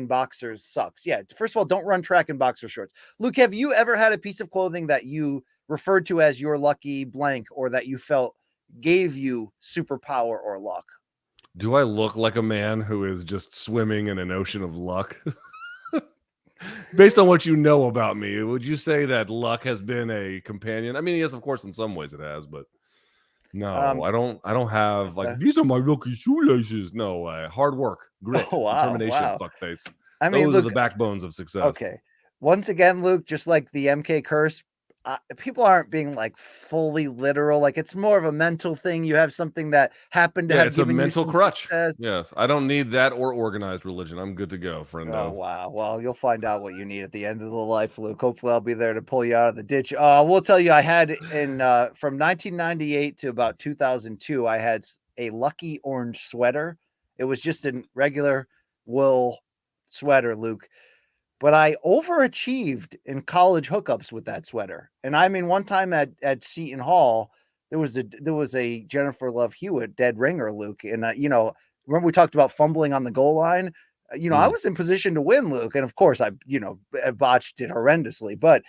boxers sucks. Yeah, first of all, don't run track in boxer shorts. Luke, have you ever had a piece of clothing that you referred to as your lucky blank, or that you felt gave you superpower or luck? Do I look like a man who is just swimming in an ocean of luck? Based on what you know about me, would you say that luck has been a companion? I mean, yes, of course, in some ways it has, but no, I don't have like these are my lucky shoelaces. No way. Hard work, grit, determination, fuckface. I mean, those are the backbones of success. Okay. Once again, Luke, just like the MK curse, people aren't being like fully literal. Like, it's more of a mental thing. You have something that happened to have. It's a mental crutch. Success. Yes, I don't need that or organized religion. I'm good to go, friend. Oh wow. Well, you'll find out what you need at the end of the life, Luke. Hopefully, I'll be there to pull you out of the ditch. We'll tell you, I had from 1998 to about 2002, I had a lucky orange sweater. It was just a regular wool sweater, Luke. But I overachieved in college hookups with that sweater. And I mean, one time at Seton Hall, there was a Jennifer Love Hewitt dead ringer, Luke. And remember we talked about fumbling on the goal line? I was in position to win, Luke. And of course I botched it horrendously. But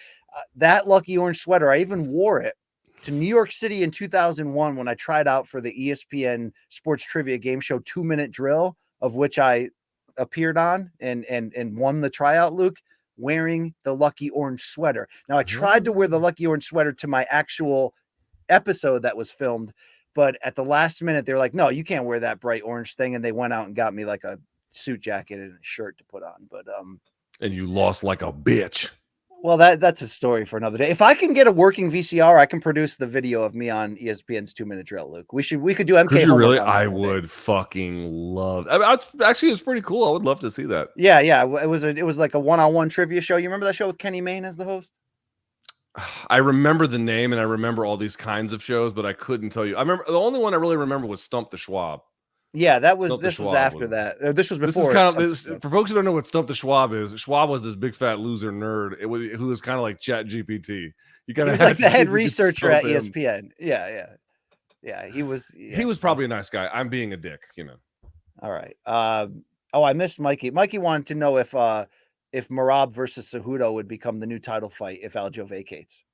that lucky orange sweater, I even wore it to New York City in 2001 when I tried out for the ESPN Sports Trivia Game Show 2-minute drill, of which I appeared on and won the tryout, Luke, wearing the lucky orange sweater. Now, I tried to wear the lucky orange sweater to my actual episode that was filmed, but at the last minute they were like, no, you can't wear that bright orange thing, and they went out and got me like a suit jacket and a shirt to put on. But and you lost like a bitch. well, that's a story for another day. If I can get a working VCR, I can produce the video of me on ESPN's 2-minute drill, Luke. We could do MK. Could you homework really? on that I one day. would fucking love. I mean, actually, it's pretty cool. I would love to see that. Yeah. It was like a one-on-one trivia show. You remember that show with Kenny Mayne as the host? I remember the name and I remember all these kinds of shows, but I couldn't tell you. I remember the only one I really remember was Stump the Schwab. Yeah, this was Schwab after that. This was before. This is kind of for folks who don't know what Stump the Schwab is. Schwab was this big fat loser nerd. Who was kind of like Chat GPT. You kind of like the head researcher at ESPN. Yeah. He was. Yeah. He was probably a nice guy. I'm being a dick, you know. All right. I missed Mikey. Mikey wanted to know if Merab versus Cejudo would become the new title fight if Aljo vacates.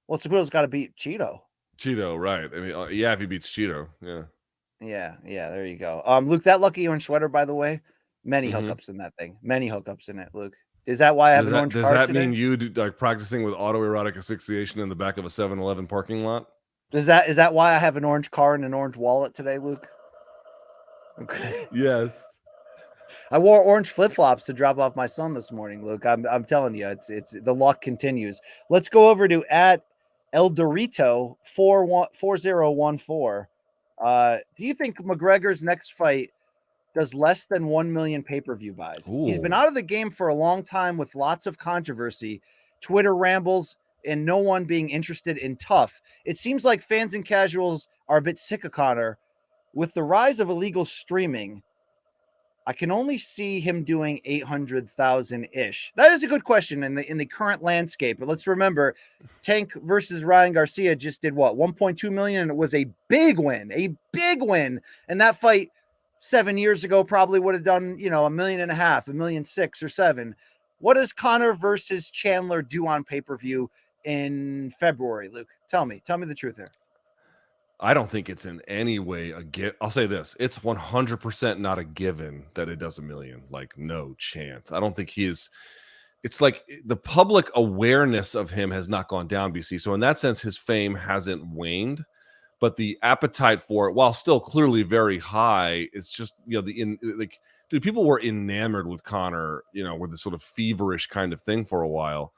Well, Cejudo's got to beat Cheeto. Cheeto, right? I mean, yeah, if he beats Cheeto, yeah. Yeah. There you go. Luke, that lucky orange sweater, by the way, many hookups in that thing. Many hookups in it, Luke. Is that why I have an orange car? Does that mean you like practicing with autoerotic asphyxiation in the back of a 7-Eleven parking lot? Is that why I have an orange car and an orange wallet today, Luke? Okay. Yes. I wore orange flip-flops to drop off my son this morning, Luke. I'm telling you, it's the luck continues. Let's go over to at El Dorito 4014. Do you think McGregor's next fight does less than 1 million pay-per-view buys? Ooh. He's been out of the game for a long time with lots of controversy, Twitter rambles, and no one being interested in tough. It seems like fans and casuals are a bit sick of Conor. With the rise of illegal streaming, I can only see him doing 800,000-ish. That is a good question in the current landscape. But let's remember, Tank versus Ryan Garcia just did what, 1.2 million, and it was a big win. And that fight 7 years ago probably would have done, $1.5 million, 1.6 million or 7 million. What does Conor versus Chandler do on pay-per-view in February, Luke? Tell me the truth here. I don't think it's in any way a given. I'll say this. It's 100% not a given that it does 1 million. Like, no chance. I don't think it's like the public awareness of him has not gone down, BC. So in that sense, his fame hasn't waned, but the appetite for it, while still clearly very high, it's just, people were enamored with Conor, with this sort of feverish kind of thing for a while.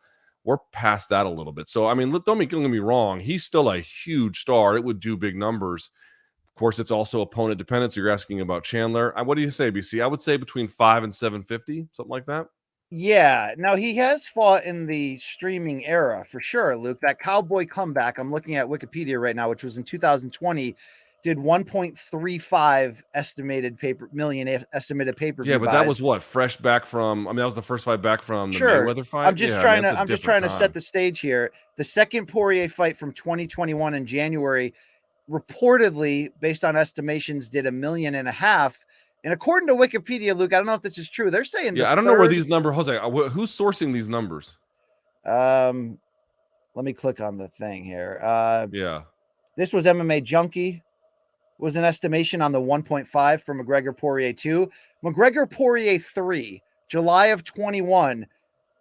We're past that a little bit. So, I mean, don't get me wrong. He's still a huge star. It would do big numbers. Of course, it's also opponent dependent. So you're asking about Chandler. What do you say, BC? I would say between 5 and 750, something like that. Yeah. Now, he has fought in the streaming era for sure, Luke. That Cowboy comeback, I'm looking at Wikipedia right now, which was in 2020, did 1.35 estimated pay-per-view Yeah, but buys. that was what, fresh back from, that was the first fight back from the Mayweather fight. I'm just trying to set the stage here. The second Poirier fight from 2021 in January, reportedly, based on estimations, did 1.5 million. And according to Wikipedia, Luke, I don't know if this is true. They're saying I don't know where these numbers, Jose, who's sourcing these numbers? Let me click on the thing here. This was MMA Junkie. Was an estimation on the 1.5 for McGregor Poirier 2. McGregor Poirier 3, July of 21.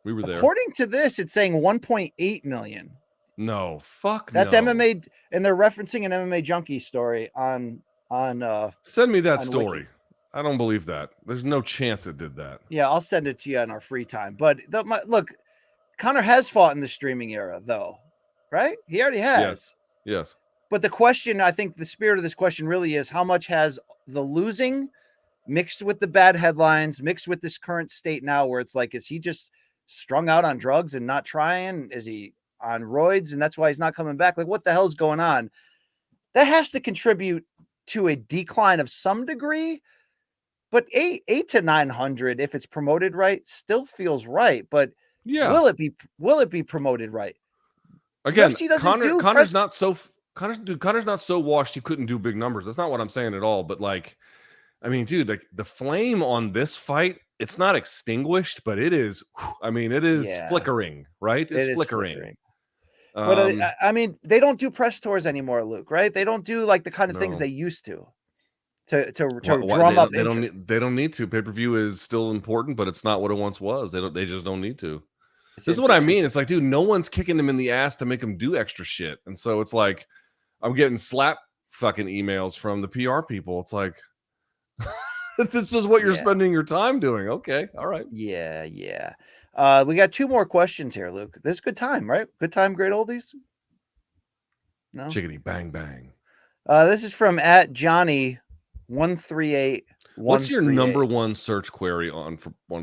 We were there. According to this, it's saying 1.8 million. No, fuck That's no. MMA, and they're referencing an MMA Junkie story on send me that story. Wiki. I don't believe that. There's no chance it did that. Yeah, I'll send it to you in our free time. But look, Conor has fought in the streaming era, though, right? He already has. Yes. But the question, I think the spirit of this question really is, how much has the losing mixed with the bad headlines, mixed with this current state now where it's like, is he just strung out on drugs and not trying? Is he on roids and that's why he's not coming back? Like, what the hell's going on? That has to contribute to a decline of some degree. But 8 to 900, if it's promoted right, still feels right. But will it be promoted right? Again, Conor's not so washed he couldn't do big numbers. That's not what I'm saying at all. But dude, like the flame on this fight, it's not extinguished, but it is. It is flickering, right? It's flickering. But they don't do press tours anymore, Luke. Right? They don't do like the kind of things they used to drum up. They don't need to. Pay-per-view is still important, but it's not what it once was. They just don't need to. It's This is what I interesting. mean. It's like, dude, no one's kicking them in the ass to make them do extra shit. And so it's like, I'm getting slap fucking emails from the PR people. It's like, this is what you're Yeah. spending your time doing. Okay. All right. Yeah, yeah. We got 2 more questions here, Luke. This is good time, right? Good time, great oldies? No? Chickadee bang bang. This is from @Johnny138. What's your number one search query on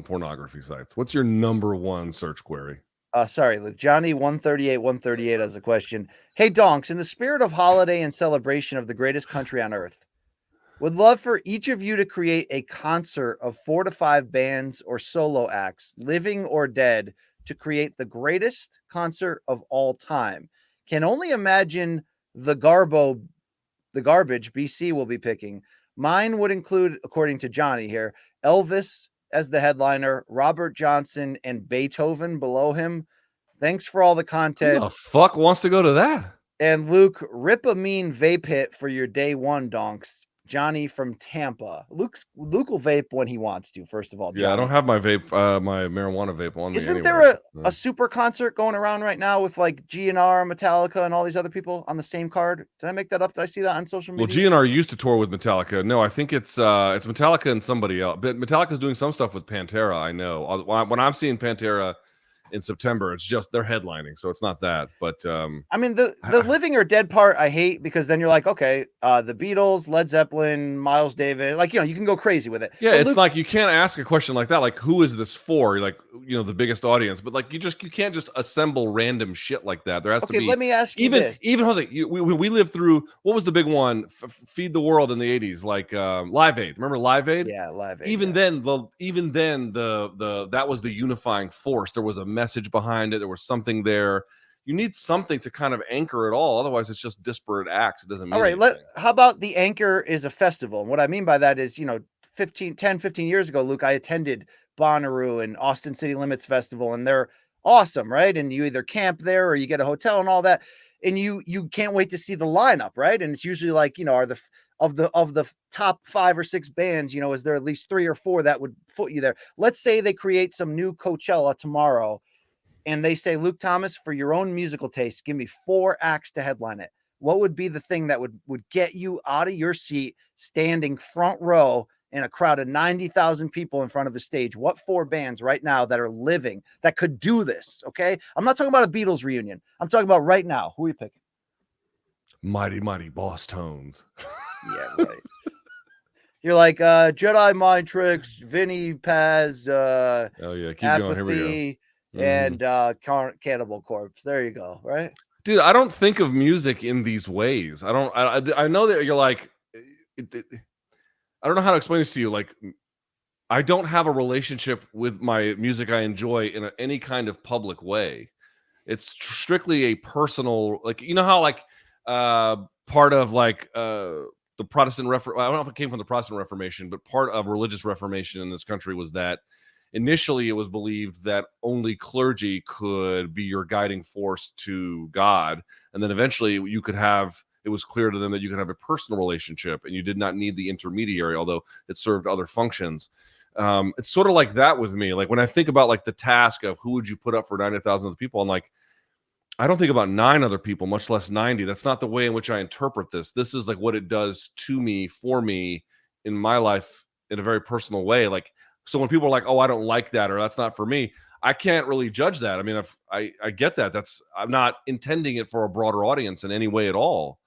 pornography sites? What's your number one search query? Sorry, Luke. Johnny138 has a question. Hey, Donks, in the spirit of holiday and celebration of the greatest country on earth, would love for each of you to create a concert of 4 to 5 bands or solo acts, living or dead, to create the greatest concert of all time. Can only imagine the garbage BC will be picking. Mine would include, according to Johnny here, Elvis as the headliner, Robert Johnson, and Beethoven below him. Thanks for all the Who content. the fuck wants to go to that? And Luke, rip a mean vape hit for your day one, donks. Johnny from Tampa. Luke will vape when he wants to, first of all. Yeah, I Johnny. don't have my vape, my marijuana vape on me. Isn't Anyway. there a super concert going around right now with like GNR, Metallica, and all these other people on the same card? Did I make that up? Did I see that on social Well, media? GNR used to tour with Metallica. No, I think it's Metallica and somebody else. But Metallica's doing some stuff with Pantera. I know. When I'm seeing Pantera in September, it's just they're headlining, so it's not that. But I mean, the living or dead part I hate, because then you're like, okay, the Beatles, Led Zeppelin, Miles Davis, like, you can go crazy with it. yeah, But it's Luke, like you can't ask a question like that. Like, who is this for? You're like, the biggest audience. But like, you can't just assemble random shit like that. There has to okay, be let me ask you even this. Jose. We lived through what was the big one? Feed the World in the '80s, like Live Aid. Remember Live Aid? Yeah, Live Aid. Even yeah. then, the that was the unifying force. There was a message behind it. There was something there. You need something to kind of anchor it all. Otherwise, it's just disparate acts. It doesn't mean All right, anything. how about the anchor is a festival? And what I mean by that is, 15 years ago, Luke, I attended Bonnaroo and Austin City Limits Festival, and they're awesome, right? And you either camp there or you get a hotel and all that, and you can't wait to see the lineup, right? And it's usually like, are of the top 5 or 6 bands, is there at least 3 or 4 that would foot you there? Let's say they create some new Coachella tomorrow, and they say, Luke Thomas, for your own musical taste, give me 4 acts to headline it. What would be the thing that would get you out of your seat, standing front row in a crowd of 90,000 people in front of the stage? What 4 bands right now that are living that could do this? Okay. I'm not talking about a Beatles reunion. I'm talking about right now. Who are you picking? Mighty, mighty Boss Tones. Yeah, right. You're like Jedi Mind Tricks, Vinny Paz, Oh yeah, keep going. Here we go. Apathy, and Cannibal Corpse. There you go. Right. Dude, I don't think of music in these ways. I don't. I know that you're like. I don't know how to explain this to you. Like, I don't have a relationship with my music I enjoy in any kind of public way. It's strictly a personal, like, how like part of like the Protestant I don't know if it came from the Protestant Reformation, but part of religious reformation in this country was that initially it was believed that only clergy could be your guiding force to God, and then eventually it was clear to them that you could have a personal relationship and you did not need the intermediary, although it served other functions. It's sort of like that with me. Like when I think about like the task of who would you put up for 90,000 other people, I'm like, I don't think about 9 other people, much less 90. That's not the way in which I interpret this. This is like what it does to me, for me, in my life, in a very personal way. Like, so when people are like, oh, I don't like that, or that's not for me, I can't really judge that. I mean, if I get that, I'm not intending it for a broader audience in any way at all.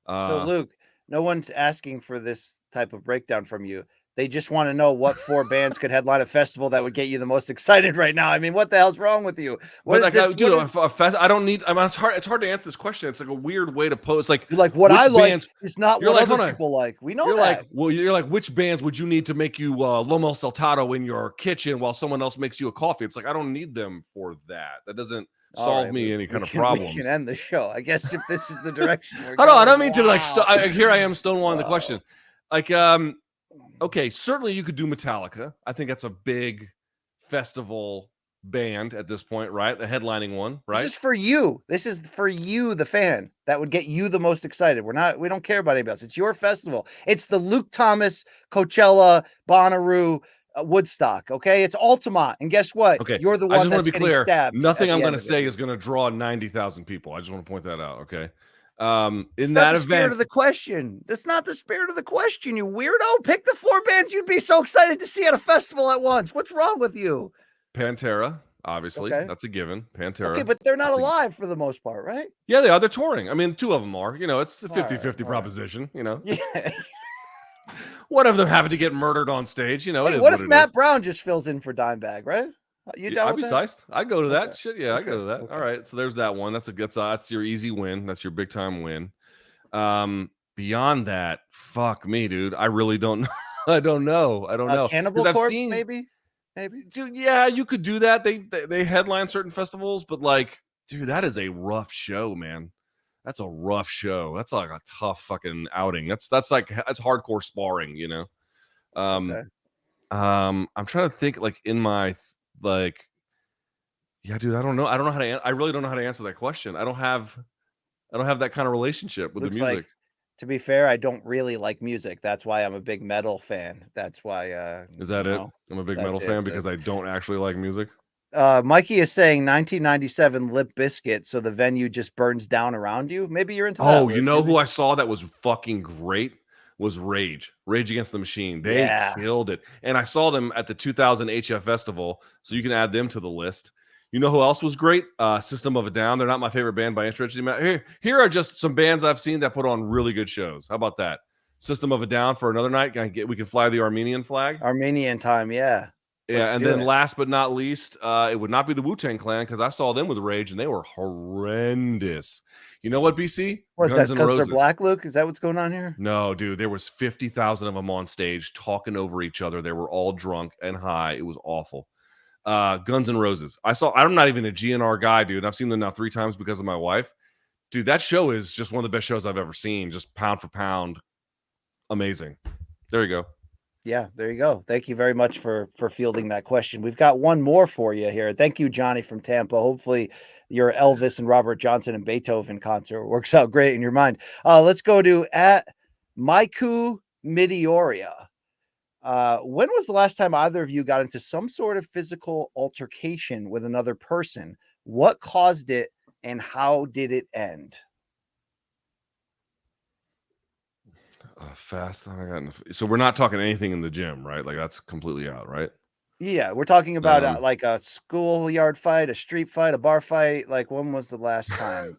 So Luke, no one's asking for this type of breakdown from you. They just want to know what 4 bands could headline a festival that would get you the most excited right now. I mean, what the hell's wrong with you? What but is like, I don't need. I mean, it's hard to answer this question. It's like a weird way to pose. Like, you're like, what I like is not you're what like, other people like. We know you're that. You're like, which bands would you need to make you lomo saltado in your kitchen while someone else makes you a coffee? It's like, I don't need them for that. That doesn't solve me any kind of problems. We can end the show, I guess, if this is the direction we're I going. I don't mean to like. Here I am stonewalling the question. Like, okay, certainly you could do Metallica. I think that's a big festival band at this point, right? A headlining one, right? This is for you. This is for you, the fan. That would get you the most excited. We don't care about anybody else. It's your festival. It's the Luke Thomas, Coachella, Bonnaroo, Woodstock. Okay, it's Altamont, and guess what? Okay, You're the I one just want that's to be getting clear. stabbed. Nothing at I'm the going end to of it. say is going to draw 90,000 people. I just want to point that out. Okay. It's In not that the spirit event, of the question. That's not the spirit of the question, you weirdo. Pick the 4 bands you'd be so excited to see at a festival at once. What's wrong with you? Pantera, obviously, Okay. that's a given. Pantera. Okay, but they're not That's alive for the most part, right? yeah, they are. They're touring. I mean, 2 of them are. It's a All right, 50-50 all right. proposition. Yeah. One of them happened to get murdered on stage. It Hey, is what what if it Matt is. Brown just fills in for Dimebag, right? You Yeah, down I'd with be that? sized. I'd go to that. Okay. Shit, yeah, I'd go to that. Okay. All right, so there's that one. That's your easy win. That's your big time win. Beyond that, fuck me, dude. I really don't know. I don't know Cannibal because I've Corpse, seen, maybe. dude. Yeah, you could do that. They headline certain festivals, but like, dude, that is a rough show, man. That's a rough show. That's like a tough fucking outing. That's hardcore sparring. Okay. I'm trying to think like in my like, yeah, dude. I don't know. I don't know how to. I really don't know how to answer that question. I don't have that kind of relationship with the Looks music. like, to be fair, I don't really like music. That's why I'm a big metal fan. That's why, Is that it? I'm a big metal that's it. fan because I don't actually like music. Mikey is saying 1997 Limp Bizkit, so the venue just burns down around you. Maybe you're into that. Oh, you Luke. know Maybe. who I saw that was fucking great was Rage Against the Machine. They Yeah. killed it. And I saw them at the 2000 HF Festival, so you can add them to the list. You know who else was great? System of a Down. They're not my favorite band by any stretch of the imagination. Here are just some bands I've seen that put on really good shows. How about that? System of a Down for another night. We can fly the Armenian flag. Armenian time, yeah. Yeah, Let's and do then it. last but not least, it would not be the Wu-Tang Clan because I saw them with Rage and they were horrendous. You know what, BC? What's Guns that? N' Because they're Roses. black, Luke? Is that what's going on here? No, dude, there was 50,000 of them on stage talking over each other. They were all drunk and high. It was awful. Guns N' Roses. I'm not even a GNR guy, dude. I've seen them now 3 times because of my wife. Dude, that show is just one of the best shows I've ever seen. Just pound for pound. Amazing. There you go. Yeah, there you go. Thank you very much for fielding that question. We've got one more for you here. Thank you, Johnny from Tampa. Hopefully your Elvis and Robert Johnson and Beethoven concert works out great in your mind. Let's go to at Maiku Midioria. When was the last time either of you got into some sort of physical altercation with another person? What caused it and how did it end? Fast time I got so we're not talking anything in the gym, right? Like that's completely out, right? Yeah, we're talking about Um, like a schoolyard fight, a street fight, a bar fight. Like, when was the last time?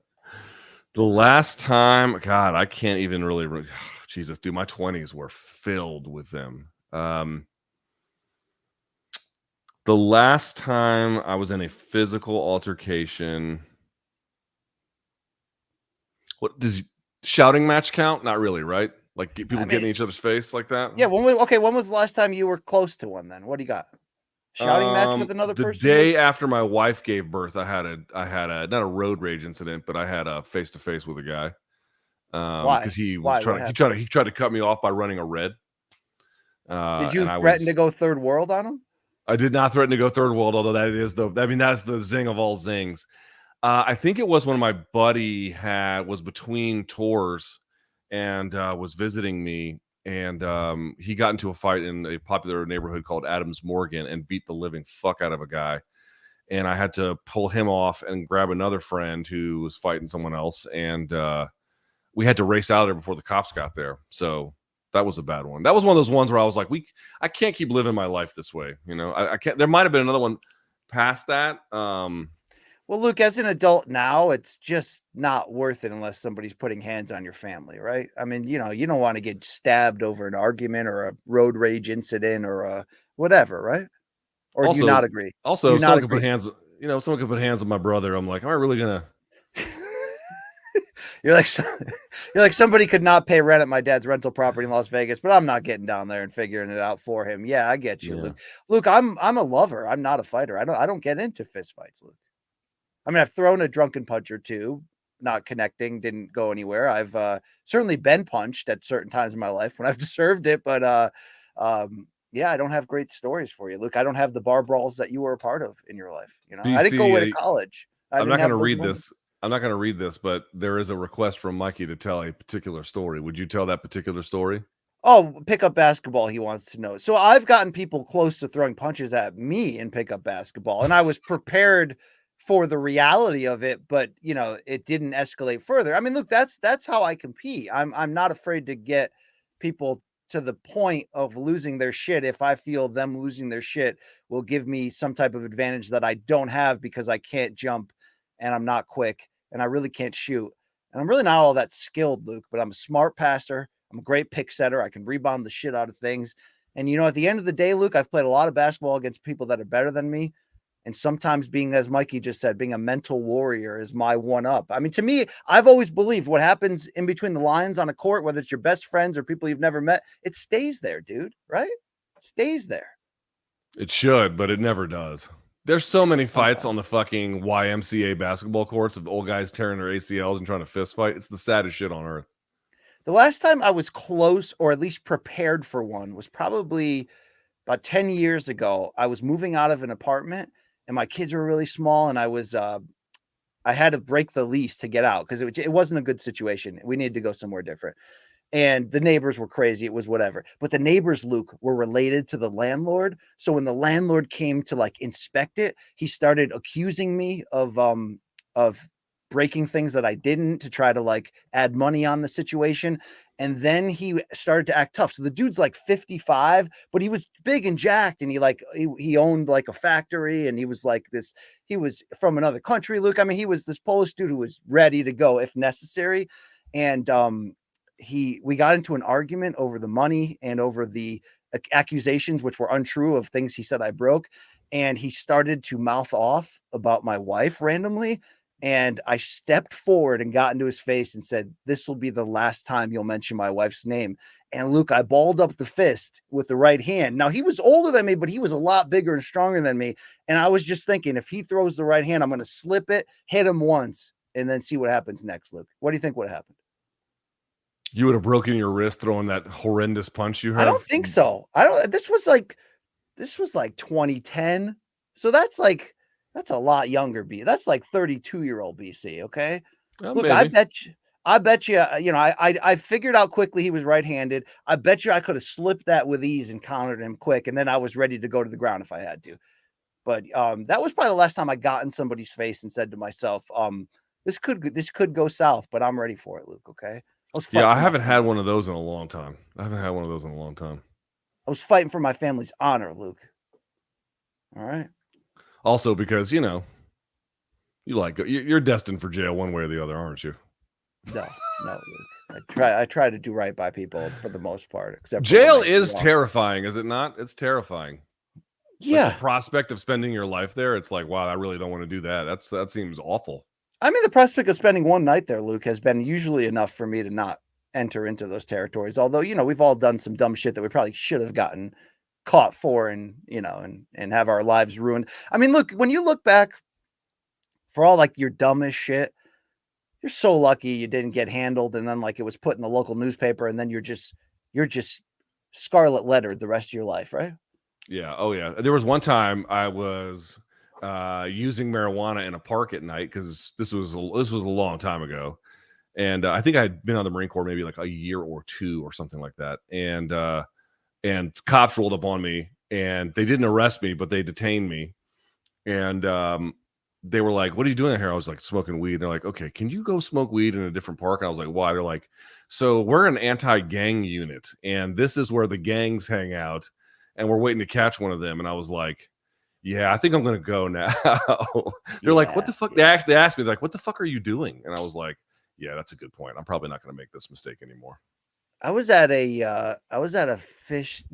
The last time, God, I can't even really Jesus, dude, my 20s were filled with them. The last time I was in a physical altercation, what does shouting match count? Not really, right? Like people getting in each other's face like that? Yeah. When was the last time you were close to one? Then what do you got? Shouting match with another The person? Luke? day after my wife gave birth, I had a not a road rage incident, but I had a face to face with a guy. Why? Because he was Why? What trying to happened? he tried to cut me off by running a red. Did you And threaten to go third world on him? I did not threaten to go third world, although that's the zing of all zings. I think it was when my buddy was between tours and was visiting me, and he got into a fight in a popular neighborhood called Adams Morgan and beat the living fuck out of a guy. And I had to pull him off and grab another friend who was fighting someone else, and we had to race out of there before the cops got there. So that was a bad one. That was one of those ones where I was like, I can't keep living my life this way. I can't. There might have been another one past that. Well, Luke, as an adult now, it's just not worth it unless somebody's putting hands on your family, right? I mean, you don't want to get stabbed over an argument or a road rage incident or a whatever, right? Or do you not agree? Do Also, you not someone could put agree? hands. Someone could put hands on my brother. I'm like, am I really gonna? You're like you're like somebody could not pay rent at my dad's rental property in Las Vegas, but I'm not getting down there and figuring it out for him. Yeah, I get you, Yeah. Luke. Luke, I'm a lover. I'm not a fighter. I don't get into fist fights, Luke. I mean, I've thrown a drunken punch or two, not connecting, didn't go anywhere. I've certainly been punched at certain times in my life when I've deserved it, but yeah, I don't have great stories for you, Luke. I don't have the bar brawls that you were a part of in your life. I didn't go away to BC, college. I I'm didn't not going have to those read moments. this. I'm not going to read this, but there is a request from Mikey to tell a particular story. Would you tell that particular story? Oh, pickup basketball, he wants to know. So I've gotten people close to throwing punches at me in pickup basketball, and I was prepared for the reality of it, but it didn't escalate further. I mean, look, that's how I compete. I'm not afraid to get people to the point of losing their shit if I feel them losing their shit will give me some type of advantage that I don't have because I can't jump and I'm not quick and I really can't shoot. And I'm really not all that skilled, Luke, but I'm a smart passer. I'm a great pick setter. I can rebound the shit out of things. And, at the end of the day, Luke, I've played a lot of basketball against people that are better than me. And sometimes being, as Mikey just said, being a mental warrior is my one up. I mean, to me, I've always believed what happens in between the lines on a court, whether it's your best friends or people you've never met, it stays there, dude, right? It stays there. It should, but it never does. There's so many fights Okay. on the fucking YMCA basketball courts of old guys tearing their ACLs and trying to fist fight. It's the saddest shit on earth. The last time I was close or at least prepared for one was probably about 10 years ago. I was moving out of an apartment and my kids were really small and I had to break the lease to get out because it wasn't a good situation. We needed to go somewhere different. And the neighbors were crazy. It was whatever. But the neighbors, Luke, were related to the landlord. So when the landlord came to like inspect it, he started accusing me of breaking things that I didn't to try to like add money on the situation. And then he started to act tough. So the dude's like 55, but he was big and jacked, and he owned like a factory, and he was like this. He was from another country, Luke. I mean, he was this Polish dude who was ready to go if necessary. And we got into an argument over the money and over the accusations, which were untrue, of things he said I broke. And he started to mouth off about my wife randomly. And I stepped forward and got into his face and said, "This will be the last time you'll mention my wife's name." And Luke, I balled up the fist with the right hand. Now, he was older than me, but he was a lot bigger and stronger than me. And I was just thinking, if he throws the right hand, I'm going to slip it, hit him once, and then see what happens next, Luke. What do you think would happen? You would have broken your wrist throwing that horrendous punch you have? I don't think so. I don't. This was like 2010. So that's a lot younger That's like 32-year-old BC. Okay. Well, Look, maybe. I bet you, I figured out quickly he was right-handed. I bet you I could have slipped that with ease and countered him quick. And then I was ready to go to the ground if I had to. But that was probably the last time I got in somebody's face and said to myself, this could go south, but I'm ready for it, Luke. Okay. Yeah, I haven't had one of those in a long time. I was fighting for my family's honor, Luke. All right. Also, because you're destined for jail one way or the other, aren't you? No, Luke. I try to do right by people for the most part. Except jail is terrifying, is it not? It's terrifying. Yeah. Like the prospect of spending your life there, it's like, wow, I really don't want to do that. That seems awful. I mean, the prospect of spending one night there, Luke, has been usually enough for me to not enter into those territories. Although, we've all done some dumb shit that we probably should have gotten caught for and have our lives ruined. I mean, look, when you look back for all like your dumbest shit, you're so lucky you didn't get handled and then like it was put in the local newspaper and then you're just scarlet lettered the rest of your life, right? Yeah. Oh yeah. There was one time I was using marijuana in a park at night because this was a long time ago, and I think I had been on the Marine Corps maybe like a year or two or something like that, and cops rolled up on me and they didn't arrest me, but they detained me, and they were like, "What are you doing here?" I was like, "Smoking weed." And they're like, "Okay, can you go smoke weed in a different park?" And I was like, "Why?" They're like, "So we're an anti-gang unit, and this is where the gangs hang out, and we're waiting to catch one of them." And I was like, "Yeah, I think I'm gonna go now." They're like, "What the fuck?" Yeah. They asked me like, "What the fuck are you doing?" And I was like, "Yeah, that's a good point. I'm probably not gonna make this mistake anymore." I was at a fish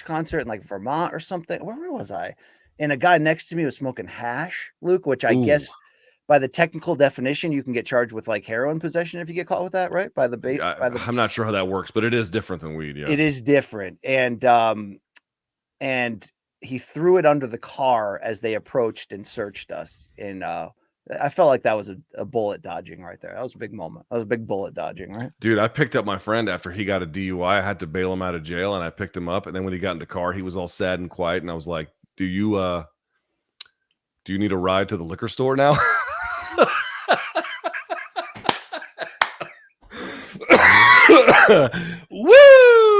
concert in like Vermont or something. Where was I? And a guy next to me was smoking hash, Luke, which I Ooh. guess by the technical definition, you can get charged with like heroin possession if you get caught with that, right? I'm not sure how that works, but it is different than weed. Yeah, It is different. And he threw it under the car as they approached and searched us. And I felt like that was a bullet dodging right there. That was a big moment. That was a big bullet dodging, right? dude. I picked up my friend after he got a DUI. I had to bail him out of jail, and I picked him up. And then when he got in the car, he was all sad and quiet. And I was like, "Do you need a ride to the liquor store now?" Woo!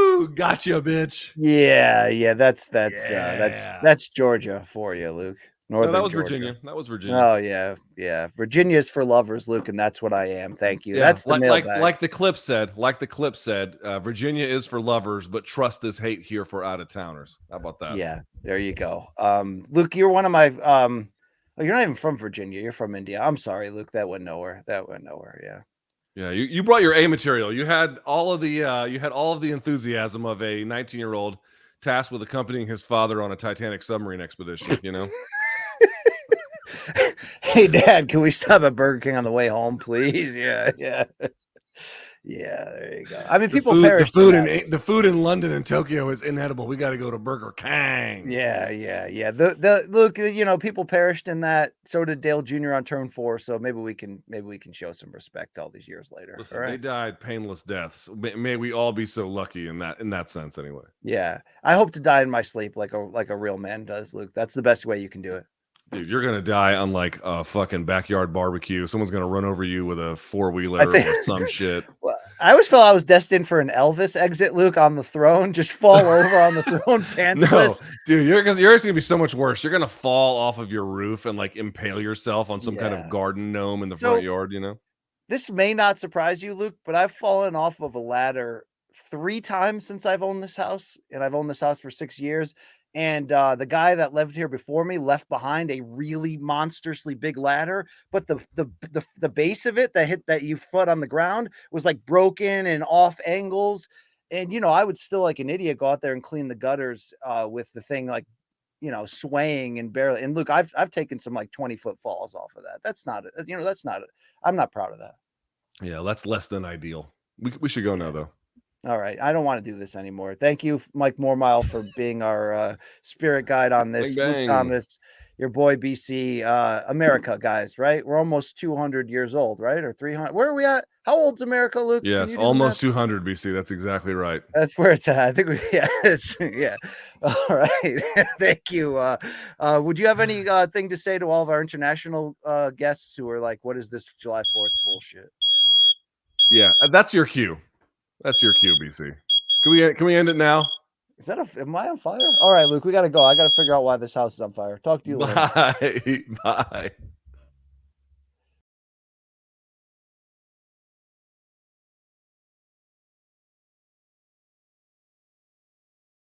Gotcha, bitch. Yeah. That's Yeah. Georgia for you, Luke. No, Northern that was Georgia. Virginia. That was Virginia. Oh yeah. Virginia's for lovers, Luke, and that's what I am. Thank you. Yeah, That's the mailbag. like the clip said. Virginia is for lovers, but trust is hate here for out of towners. How about that? Yeah, there you go. Luke, you're one of my oh, you're not even from Virginia. You're from India. I'm sorry, Luke. That went nowhere. Yeah. Yeah, you brought your A material. You had all of the enthusiasm of a 19-year-old tasked with accompanying his father on a Titanic submarine expedition. You know. Hey, Dad, can we stop at Burger King on the way home, please? Yeah. Yeah, there you go. I mean, people perish. The food in London and Tokyo is inedible. We got to go to Burger King. Yeah. The look, people perished in that. So did Dale Jr. on turn 4. So maybe we can show some respect all these years later. Listen, all right? They died painless deaths. May we all be so lucky in that sense, anyway. Yeah, I hope to die in my sleep like a real man does, Luke. That's the best way you can do it. Dude, you're gonna die on like a fucking backyard barbecue. Someone's gonna run over you with a 4-wheeler or some shit. Well, I always felt I was destined for an Elvis exit, Luke, on the throne. Just fall over on the throne, pantsless. No, dude, you're gonna be so much worse. You're gonna fall off of your roof and like impale yourself on some kind of garden gnome in the front yard. You know. This may not surprise you, Luke, but I've fallen off of a ladder 3 times since I've owned this house, and I've owned this house for 6 years. And the guy that lived here before me left behind a really monstrously big ladder, but the base of it that you foot on the ground was like broken and off angles. And I would still, like an idiot, go out there and clean the gutters with the thing like swaying and barely. And Luke, I've taken some like 20-foot falls off of that. That's not it. I'm not proud of that. Yeah, that's less than ideal. We should go now though. All right. I don't want to do this anymore. Thank you, Mike Mormile, for being our spirit guide on this. Bang, bang. Luke Thomas, your boy BC, America, guys, right? We're almost 200 years old, right? Or 300. Where are we at? How old's America, Luke? Yes, almost 200 BC. That's exactly right. That's where it's at. I think yeah. All right. Thank you. Would you have any thing to say to all of our international guests who are like, what is this July 4th bullshit? Yeah, that's your cue. That's your cue, BC. Can we end it now? Am I on fire? All right, Luke, we got to go. I got to figure out why this house is on fire. Talk to you later. Bye.